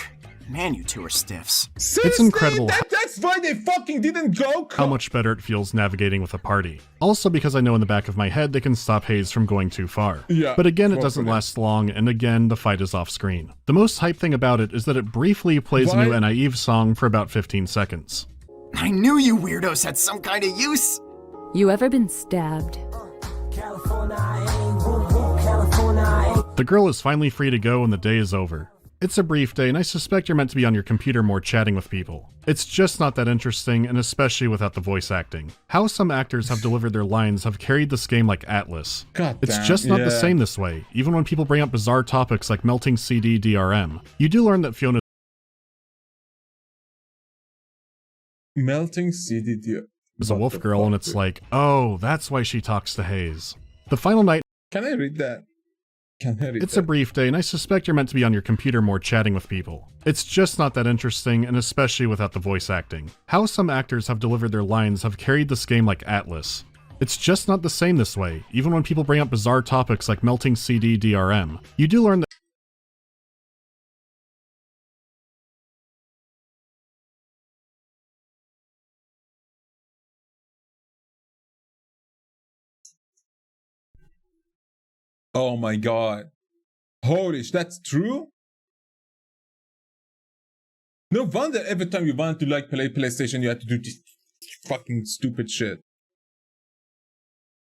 Man, you two are stiffs. It's incredible That's why they fucking didn't go. how much better it feels navigating with a party. Also because I know in the back of my head they can stop Hayes from going too far. Yeah, but again, it doesn't hopefully. last long, and again, the fight is off screen. The most hype thing about it is that it briefly plays a new Naive song for about 15 seconds. I knew you weirdos had some kind of use! You ever been stabbed? The girl is finally free to go and the day is over. It's a brief day, and I suspect you're meant to be on your computer more chatting with people. It's just not that interesting, and especially without the voice acting. How some actors have delivered their lines have carried this game like Atlas. It's just not the same this way, even when people bring up bizarre topics like melting CD DRM. You do learn that Fiona Melting CD is a wolf girl, and it's like, oh, that's why she talks to Hayes. The final night. Can I read that? It's a brief day, and I suspect you're meant to be on your computer more chatting with people. It's just not that interesting, and especially without the voice acting. How some actors have delivered their lines have carried this game like Atlas. It's just not the same this way, even when people bring up bizarre topics like melting CD DRM. You do learn that Oh my god. Holy sh, that's true? No wonder every time you wanted to like play PlayStation you had to do this fucking stupid shit.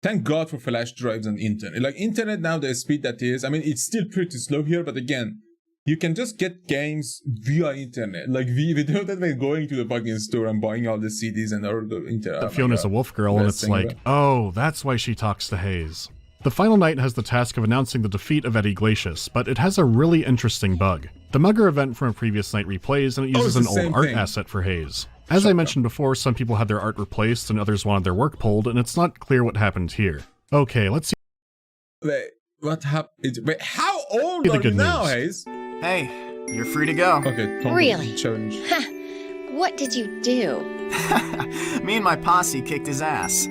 Thank God for flash drives and internet. Like internet now, the speed that is, I mean it's still pretty slow here, but again, you can just get games via internet. Like without that we're going to the fucking store and buying all the CDs and all the internet. Fiona's a wolf girl, and it's like, oh, that's why she talks to Hayes. The final night has the task of announcing the defeat of Edgy Glacius, but it has a really interesting bug. The Mugger event from a previous night replays, and it uses an old art asset for Hayes. As I mentioned before, some people had their art replaced and others wanted their work pulled, and it's not clear what happened here. Okay, let's see. Wait, what happened? Wait, how old the are you good now, news. Hayes? Hey, you're free to go. Okay, Really? challenge. What did you do? Me and my posse kicked his ass.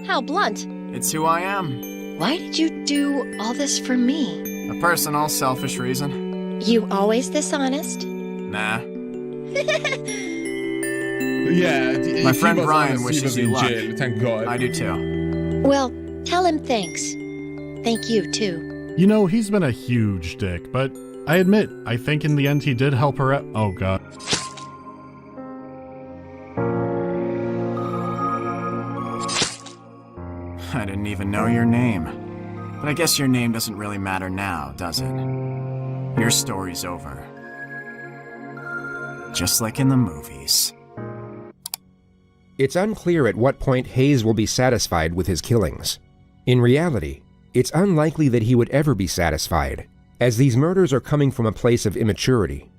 How blunt. It's who I am. Why did you do all this for me? A personal, selfish reason. You always this honest? Nah. Yeah, My friend Brian wishes you luck. Jail, thank God. I do too. Well, tell him thanks. Thank you, too. You know, he's been a huge dick, but I admit, I think in the end he did help her out. Oh god. I didn't even know your name. But I guess your name doesn't really matter now, does it? Your story's over. Just like in the movies. It's unclear at what point Hayes will be satisfied with his killings. In reality, it's unlikely that he would ever be satisfied, as these murders are coming from a place of immaturity.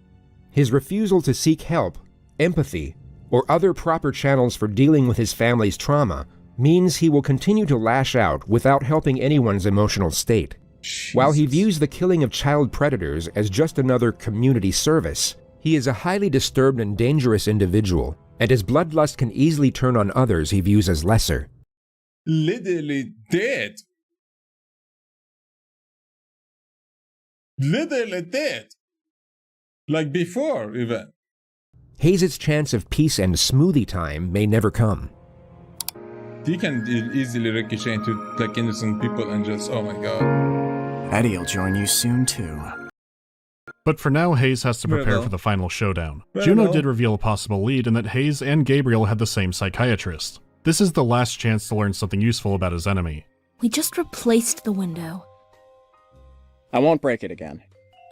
His refusal to seek help, empathy, or other proper channels for dealing with his family's trauma means he will continue to lash out without helping anyone's emotional state. Jesus. While he views the killing of child predators as just another community service, he is a highly disturbed and dangerous individual, and his bloodlust can easily turn on others he views as lesser. Literally dead. Literally dead. Like before, even. Hayes' chance of peace and smoothie time may never come. He can easily ricochet into like innocent people and just, oh my god. Eddie will join you soon too. But for now, Hayes has to prepare for the final showdown. Juno did reveal a possible lead in that Hayes and Gabriel had the same psychiatrist. This is the last chance to learn something useful about his enemy. We just replaced the window. I won't break it again.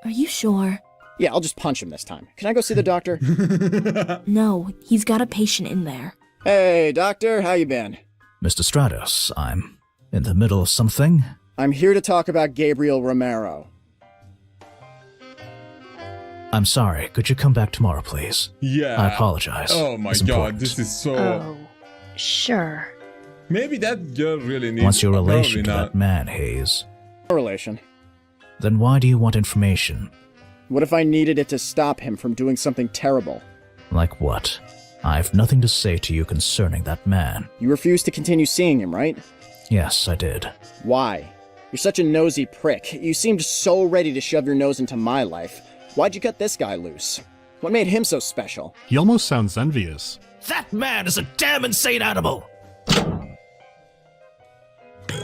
Are you sure? Yeah, I'll just punch him this time. Can I go see the doctor? No, he's got a patient in there. Hey, doctor, how you been? Mr. Stratos, I'm in the middle of something. I'm here to talk about Gabriel Romero. I'm sorry, could you come back tomorrow, please? Yeah. I apologize. Oh my It's god, important. this is so... Oh, sure. Maybe that girl really needs... What's your relation to Probably that man, Hayes? No relation. Then why do you want information? What if I needed it to stop him from doing something terrible? Like what? I've nothing to say to you concerning that man. You refuse to continue seeing him, right? Yes, I did. Why? You're such a nosy prick. You seemed so ready to shove your nose into my life. Why'd you cut this guy loose? What made him so special? He almost sounds envious. That man is a damn insane animal!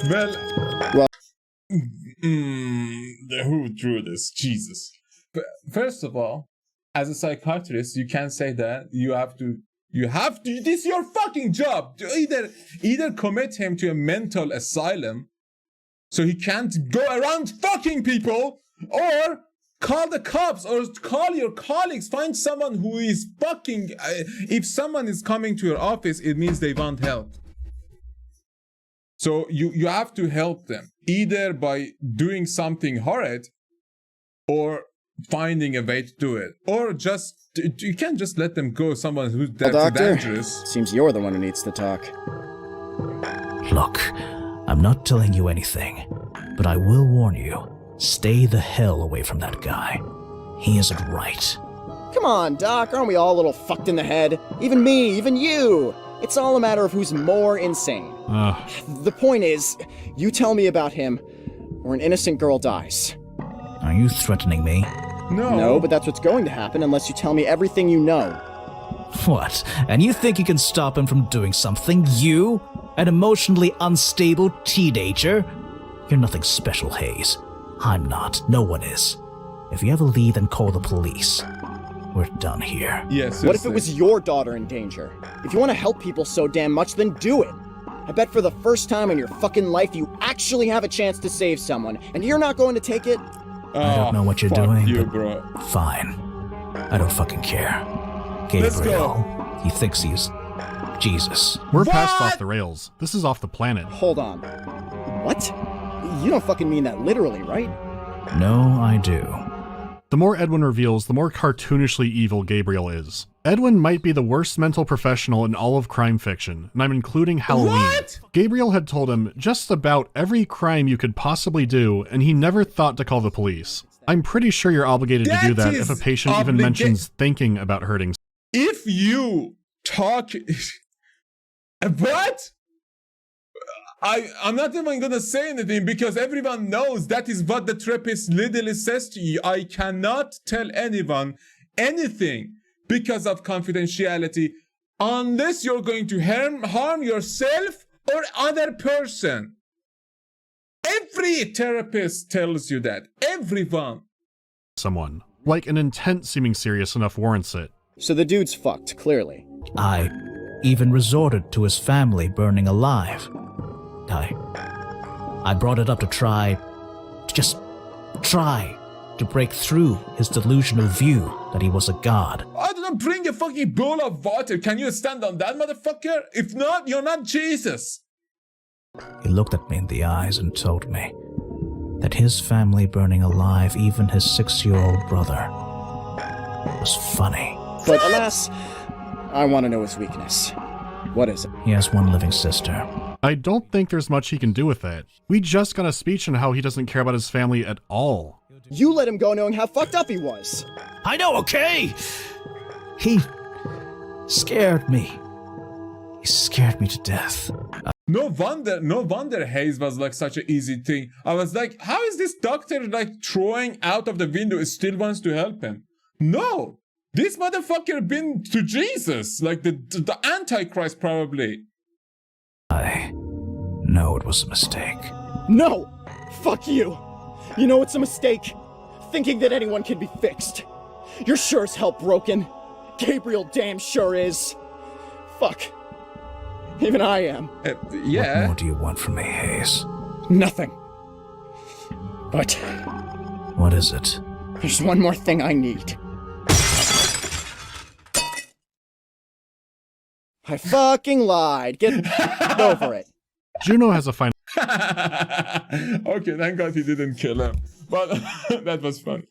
Well, who drew this? Jesus. But first of all, as a psychiatrist, you can't say that. You have to, this is your fucking job. To either commit him to a mental asylum so he can't go around fucking people, or call the cops, or call your colleagues, find someone who is fucking, if someone is coming to your office, it means they want help. So you have to help them, either by doing something horrid, or finding a way to do it, or just, you can't just let them go, someone who's dangerous. Seems you're the one who needs to talk. Look, I'm not telling you anything, but I will warn you. Stay the hell away from that guy. He isn't right. Come on, Doc, aren't we all a little fucked in the head? Even me, even you! It's all a matter of who's more insane. The point is, you tell me about him, or an innocent girl dies. Are you threatening me? No, but that's what's going to happen unless you tell me everything you know. What? And you think you can stop him from doing something? You? An emotionally unstable teenager? You're nothing special, Hayes. I'm not. No one is. If you ever leave, then call the police. We're done here. Yes. What if it was your daughter in danger? If you want to help people so damn much, then do it. I bet for the first time in your fucking life, you actually have a chance to save someone, and you're not going to take it? I don't know what you're doing, but bro. Fine. I don't fucking care. Gabriel, he thinks he's Jesus. We're past off the rails. This is off the planet. Hold on. What? You don't fucking mean that literally, right? No, I do. The more Edwin reveals, the more cartoonishly evil Gabriel is. Edwin might be the worst mental professional in all of crime fiction, and I'm including Halloween. What? Gabriel had told him just about every crime you could possibly do, and he never thought to call the police. I'm pretty sure you're obligated to do that if a patient even mentions thinking about hurting. If you talk... What? I'm not even gonna say anything because everyone knows that is what the therapist literally says to you. I cannot tell anyone anything because of confidentiality unless you're going to harm yourself or other person. Every therapist tells you that. Everyone. Someone. Like an intent seeming serious enough warrants it. So the dude's fucked, clearly. I even resorted to his family burning alive. I brought it up to just try to break through his delusional view that he was a god. I don't bring a fucking bowl of water. Can you stand on that, motherfucker? If not, you're not Jesus. He looked at me in the eyes and told me that his family burning alive, even his 6-year-old brother, was funny. But alas, I want to know his weakness. What is it? He has one living sister. I don't think there's much he can do with that. We just got a speech on how he doesn't care about his family at all. You let him go knowing how fucked up he was. I know, okay? He scared me. He scared me to death. No wonder Hayes was like such an easy thing. I was like, how is this doctor like throwing out of the window still wants to help him? No! This motherfucker been to Jesus, like the Antichrist probably. I know it was a mistake. No! Fuck you! You know it's a mistake. Thinking that anyone can be fixed. You're sure as hell broken. Gabriel damn sure is. Fuck. Even I am. Yeah. What more do you want from me, Hayes? Nothing. But... What is it? There's one more thing I need. I fucking lied. Get over it. Juno has a final... Okay, thank God he didn't kill him. But that was fun.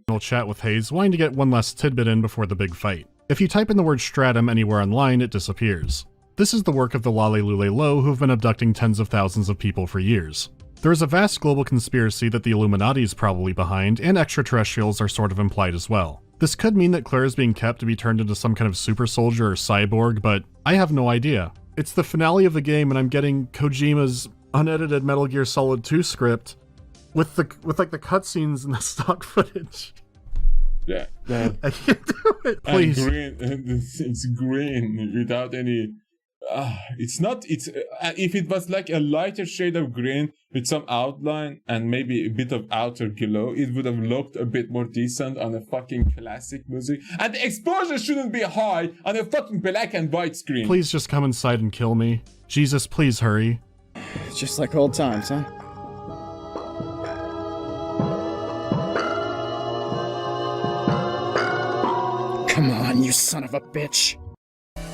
We'll chat with Hayes, wanting to get one last tidbit in before the big fight. If you type in the word stratum anywhere online, it disappears. This is the work of the Lale Lule Lo, who have been abducting tens of thousands of people for years. There is a vast global conspiracy that the Illuminati is probably behind, and extraterrestrials are sort of implied as well. This could mean that Claire is being kept to be turned into some kind of super soldier or cyborg, but I have no idea. It's the finale of the game and I'm getting Kojima's unedited Metal Gear Solid 2 script with like the cutscenes and the stock footage. Yeah. I can't do it. Please. And green. It's green without any. It's not. It's if it was like a lighter shade of green with some outline and maybe a bit of outer glow, it would have looked a bit more decent on a fucking classic music. And the exposure shouldn't be high on a fucking black and white screen. Please just come inside and kill me. Jesus, please hurry. Just like old times, huh? Come on, you son of a bitch.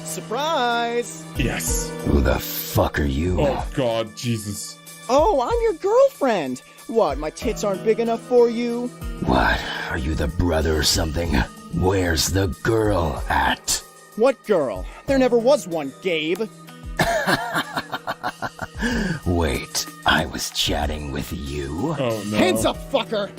Surprise! Yes. Who the fuck are you? Oh god, Jesus. Oh, I'm your girlfriend. What, my tits aren't big enough for you? What? Are you the brother or something? Where's the girl at? What girl? There never was one, Gabe. Wait, I was chatting with you? Oh no. Hands up, fucker!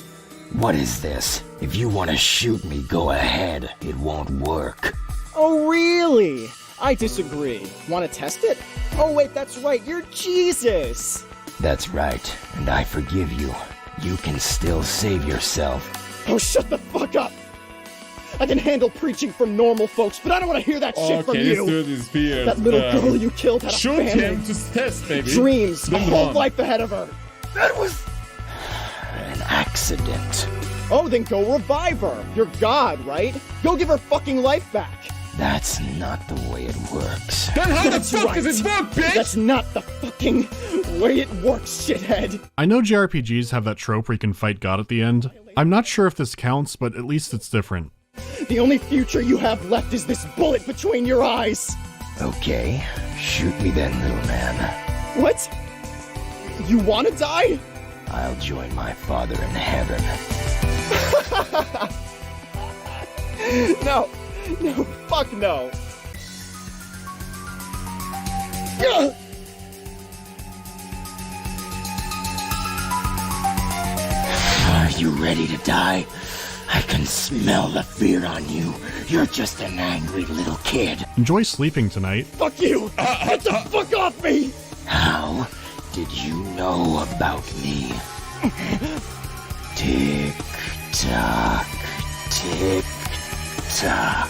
What is this? If you want to shoot me, go ahead. It won't work. Oh, really? I disagree. Want to test it? Oh, wait, that's right. You're Jesus. That's right, and I forgive you. You can still save yourself. Oh, shut the fuck up. I can handle preaching from normal folks, but I don't want to hear that shit from you. This dude is weird. That little girl you killed had a shoot family. Him to test, baby. Dreams, a whole life ahead of her. That was an accident. Oh, then go revive her. You're God, right? Go give her fucking life back. That's not the way it works. Then how the fuck does it work, bitch? That's not the fucking way it works, shithead. I know JRPGs have that trope where you can fight God at the end. I'm not sure if this counts, but at least it's different. The only future you have left is this bullet between your eyes. Okay, shoot me then, little man. What? You want to die? I'll join my father in heaven. No, fuck no. Are you ready to die? I can smell the fear on you. You're just an angry little kid. Enjoy sleeping tonight. Fuck you! Get the fuck off me! How did you know about me? Tick tock, tick tock.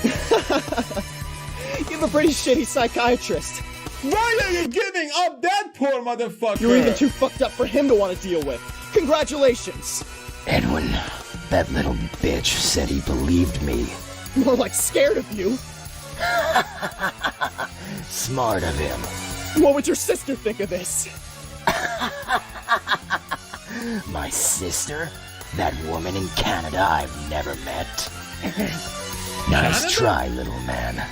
You have a pretty shitty psychiatrist. Why are you giving up that poor motherfucker? You're even too fucked up for him to want to deal with. Congratulations. Edwin, that little bitch said he believed me. More like scared of you. Smart of him. What would your sister think of this? My sister? That woman in Canada I've never met. Nice try, little man.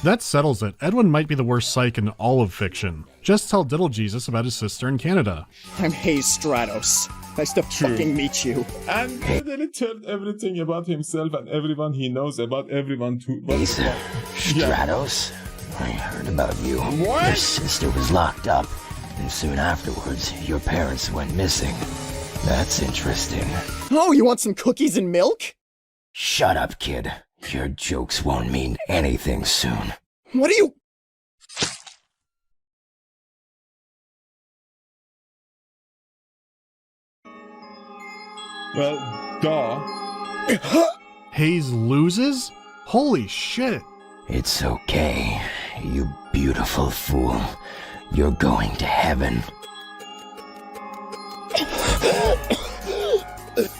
That settles it. Edwin might be the worst psych in all of fiction. Just tell Diddle Jesus about his sister in Canada. I'm Hayes Stratos. Nice to fucking meet you. And then he told everything about himself and everyone he knows about everyone too. Hayes Stratos? I heard about you. What? Your sister was locked up, and soon afterwards, your parents went missing. That's interesting. Oh, you want some cookies and milk? Shut up, kid. Your jokes won't mean anything soon. What are you... Well, duh. Hayes loses? Holy shit. It's okay, you beautiful fool. You're going to heaven.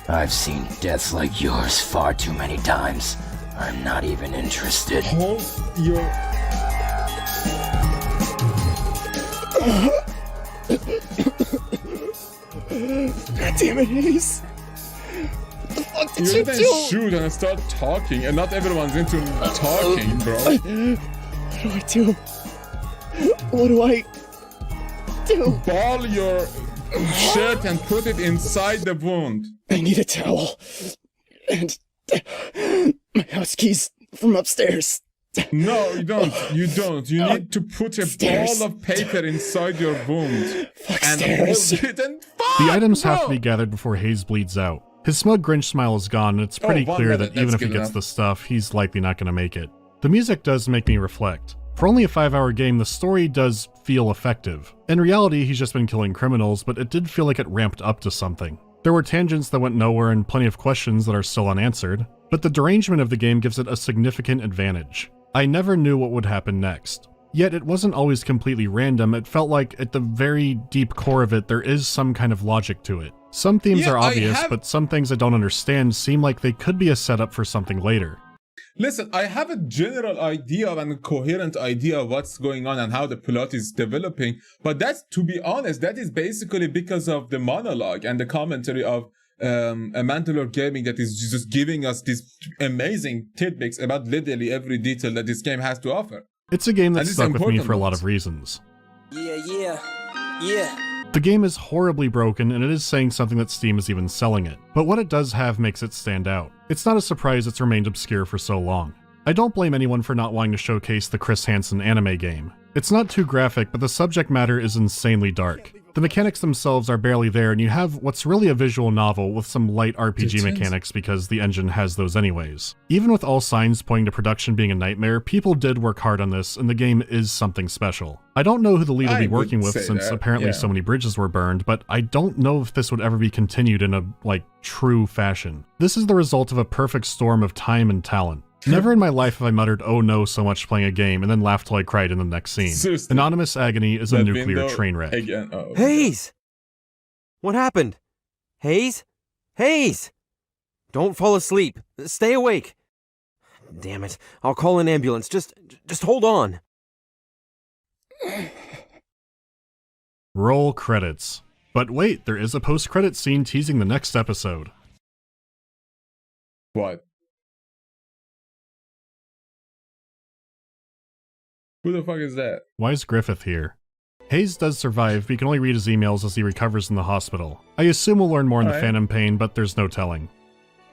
I've seen deaths like yours far too many times. I'm not even interested. Hold your... God damn it, Hayes. What the fuck did you then do? shoot and start talking, and not everyone's into talking, bro. What do I do? What do I do? Ball your shirt and put it inside the wound. I need a towel. And my house keys from upstairs. No, you don't. You don't. You need to put a ball of paper inside your wound. And hold it and The items have to be gathered before Hayes bleeds out. His smug Grinch smile is gone, and it's pretty clear that even if he gets the stuff, he's likely not going to make it. The music does make me reflect. For only a 5-hour game, the story does feel effective. In reality, he's just been killing criminals, but it did feel like it ramped up to something. There were tangents that went nowhere and plenty of questions that are still unanswered, but the derangement of the game gives it a significant advantage. I never knew what would happen next. Yet it wasn't always completely random. It felt like at the very deep core of it there is some kind of logic to it. Some themes are obvious, but some things I don't understand seem like they could be a setup for something later. Listen, I have a general idea and a coherent idea of what's going on and how the plot is developing, but that's, to be honest, that is basically because of the monologue and the commentary of Mandaloregaming that is just giving us these amazing tidbits about literally every detail that this game has to offer. It's a game that stuck with me for a lot of reasons. Yeah. The game is horribly broken, and it is saying something that Steam is even selling it. But what it does have makes it stand out. It's not a surprise it's remained obscure for so long. I don't blame anyone for not wanting to showcase the Chris Hansen anime game. It's not too graphic, but the subject matter is insanely dark. The mechanics themselves are barely there, and you have what's really a visual novel with some light RPG mechanics because the engine has those anyways. Even with all signs pointing to production being a nightmare, people did work hard on this, and the game is something special. I don't know who the lead will be working with since apparently so many bridges were burned, but I don't know if this would ever be continued in a, true fashion. This is the result of a perfect storm of time and talent. Never in my life have I muttered "oh no" so much playing a game and then laughed till I cried in the next scene. Seriously. Anonymous Agony is a nuclear train wreck. Hayes! What happened? Hayes? Hayes! Don't fall asleep. Stay awake. Damn it. I'll call an ambulance. Just hold on. Roll credits. But wait, there is a post-credit scene teasing the next episode. What? Who the fuck is that? Why is Griffith here? Hayes does survive, but you can only read his emails as he recovers in the hospital. I assume we'll learn more in the Phantom Pain, but there's no telling.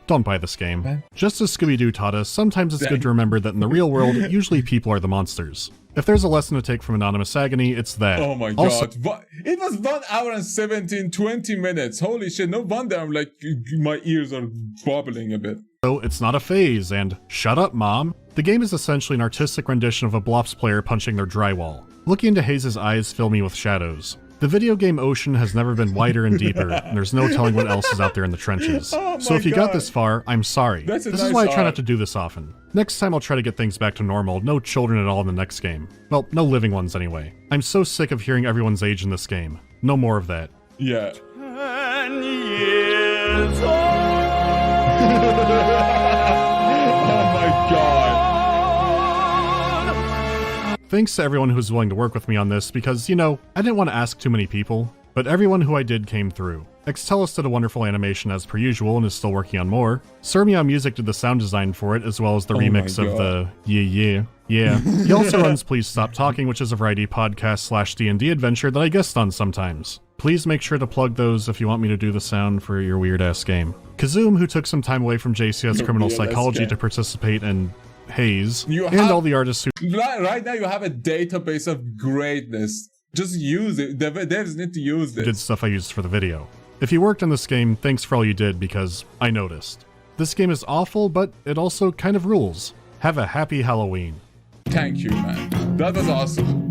Don't buy this game. Just as Scooby-Doo taught us, sometimes it's good to remember that in the real world, usually people are the monsters. If there's a lesson to take from Anonymous Agony, it's that. Oh my god. It was 1 hour and 20 minutes. Holy shit, no wonder I'm my ears are bobbling a bit. So it's not a phase, and shut up, Mom. The game is essentially an artistic rendition of a Blops player punching their drywall. Looking into Hayes' eyes fill me with shadows. The video game ocean has never been wider and deeper, and there's no telling what else is out there in the trenches. So if you got this far, I'm sorry. This is why I try not to do this often. Next time I'll try to get things back to normal, no children at all in the next game. Well, no living ones anyway. I'm so sick of hearing everyone's age in this game. No more of that. Yeah. 10 years old. Oh my god. Thanks to everyone who's willing to work with me on this because, I didn't want to ask too many people, but everyone who I did came through. Xtelis did a wonderful animation as per usual and is still working on more. Surmia Music did the sound design for it, as well as the remix of the Yeah. He also runs Please Stop Talking, which is a variety podcast / D&D adventure that I guest on sometimes. Please make sure to plug those if you want me to do the sound for your weird-ass game. Kazoom, who took some time away from JCS Criminal Psychology to participate in Hayes, all the artists who... Right now you have a database of greatness. Just use it. The devs need to use this. Did stuff I used for the video. If you worked on this game, thanks for all you did because I noticed. This game is awful, but it also kind of rules. Have a happy Halloween. Thank you, man. That was awesome.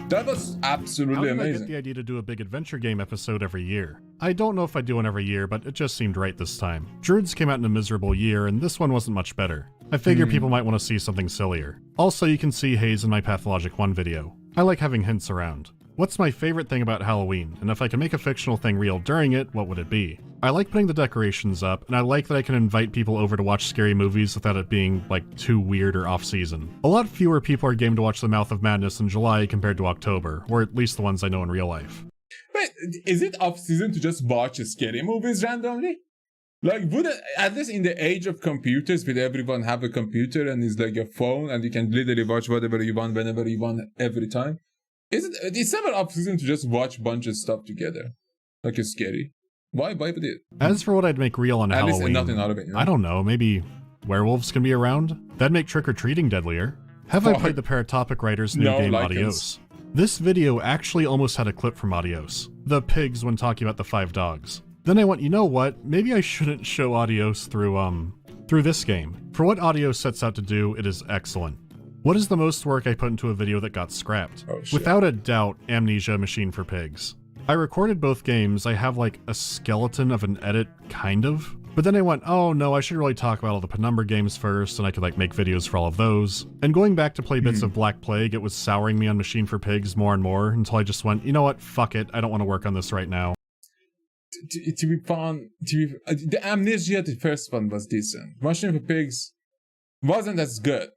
That was absolutely amazing. I get the idea to do a big adventure game episode every year. I don't know if I do one every year, but it just seemed right this time. Druids came out in a miserable year, and this one wasn't much better. I figured people might want to see something sillier. Also, you can see Hayes in my Pathologic 1 video. I like having hints around. What's my favorite thing about Halloween, and if I could make a fictional thing real during it, what would it be? I like putting the decorations up, and I like that I can invite people over to watch scary movies without it being, too weird or off-season. A lot fewer people are game to watch The Mouth of Madness in July compared to October, or at least the ones I know in real life. Wait, is it off-season to just watch scary movies randomly? Would it, at least in the age of computers, would everyone have a computer and it's like a phone and you can literally watch whatever you want, whenever you want, every time? It's never off-season to just watch a bunch of stuff together. It's scary. Why would it? As for what I'd make real on Halloween, least nothing out of it, I don't know, maybe werewolves can be around? That'd make trick-or-treating deadlier. Have I played the Paratopic writer's new game Adios? This video actually almost had a clip from Adios. The pigs when talking about the 5 dogs. Then I went, you know what, maybe I shouldn't show Adios through this game. For what Adios sets out to do, it is excellent. What is the most work I put into a video that got scrapped? Oh, shit. Without a doubt, Amnesia Machine for Pigs. I recorded both games. I have like a skeleton of an edit, kind of. But then I went, oh no, I should really talk about all the Penumbra games first, and I could like make videos for all of those. And going back to play bits of Black Plague, it was souring me on Machine for Pigs more and more, until I just went, you know what, fuck it, I don't want to work on this right now. To be fun, the Amnesia, the first one was decent. Machine for Pigs wasn't as good.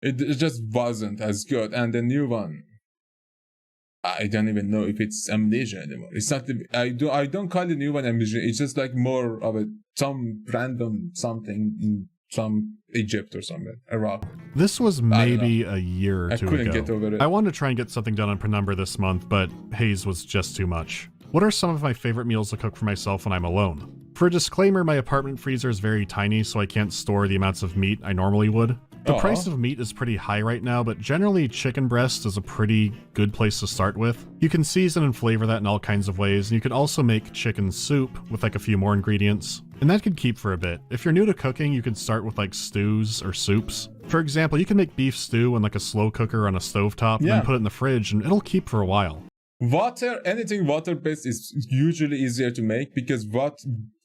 It just wasn't as good. And the new one, I don't even know if it's Amnesia anymore. It's not. I don't call the new one Amnesia. It's just like more of some random something in some Egypt or somewhere, Iraq. This was maybe a year or two ago. I couldn't get over it. I wanted to try and get something done on Penumbra this month, but Haze was just too much. What are some of my favorite meals to cook for myself when I'm alone? For a disclaimer, my apartment freezer is very tiny, so I can't store the amounts of meat I normally would. The price of meat is pretty high right now, but generally chicken breast is a pretty good place to start with. You can season and flavor that in all kinds of ways, and you could also make chicken soup with like a few more ingredients. And that could keep for a bit. If you're new to cooking, you could start with like stews or soups. For example, you can make beef stew in like a slow cooker on a stovetop, and then put it in the fridge, and it'll keep for a while. Anything water-based is usually easier to make because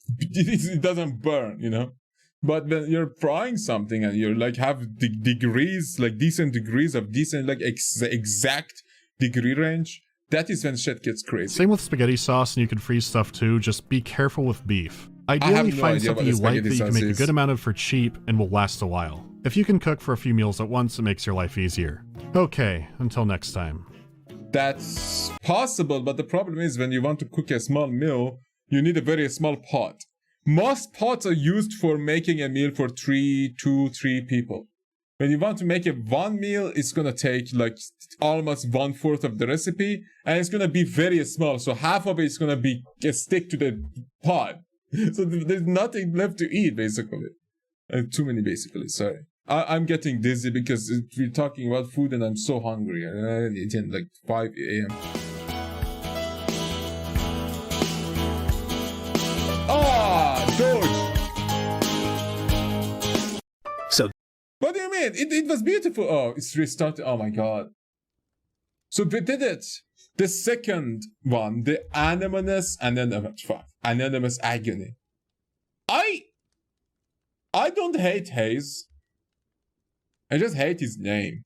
it doesn't burn, you know? But when you're frying something and you're like have degrees, like decent degrees of decent, like exact degree range, that is when shit gets crazy. Same with spaghetti sauce, and you can freeze stuff too. Just be careful with beef. Ideally, find something you like that you can make a good amount of for cheap and will last a while. If you can cook for a few meals at once, it makes your life easier. Okay, until next time. That's possible, but the problem is when you want to cook a small meal, you need a very small pot. Most pots are used for making a meal for 2, 3 people. When you want to make one meal, it's gonna take like almost 1/4 of the recipe, and it's gonna be very small. So half of it is gonna be stick to the pot. So there's nothing left to eat, basically. Too many, basically. Sorry. I'm getting dizzy because we're talking about food, and I'm so hungry. It's in like 5 a.m. Doge. So, what do you mean? It was beautiful. Oh, it's restarted. Oh my god. So we did it. The second one, the Anonymous Agony. I don't hate Haze. I just hate his name.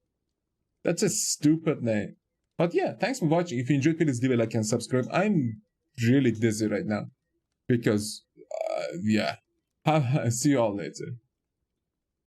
That's a stupid name. But yeah, thanks for watching. If you enjoyed, please leave a like and subscribe. I'm really dizzy right now because yeah. See you all later.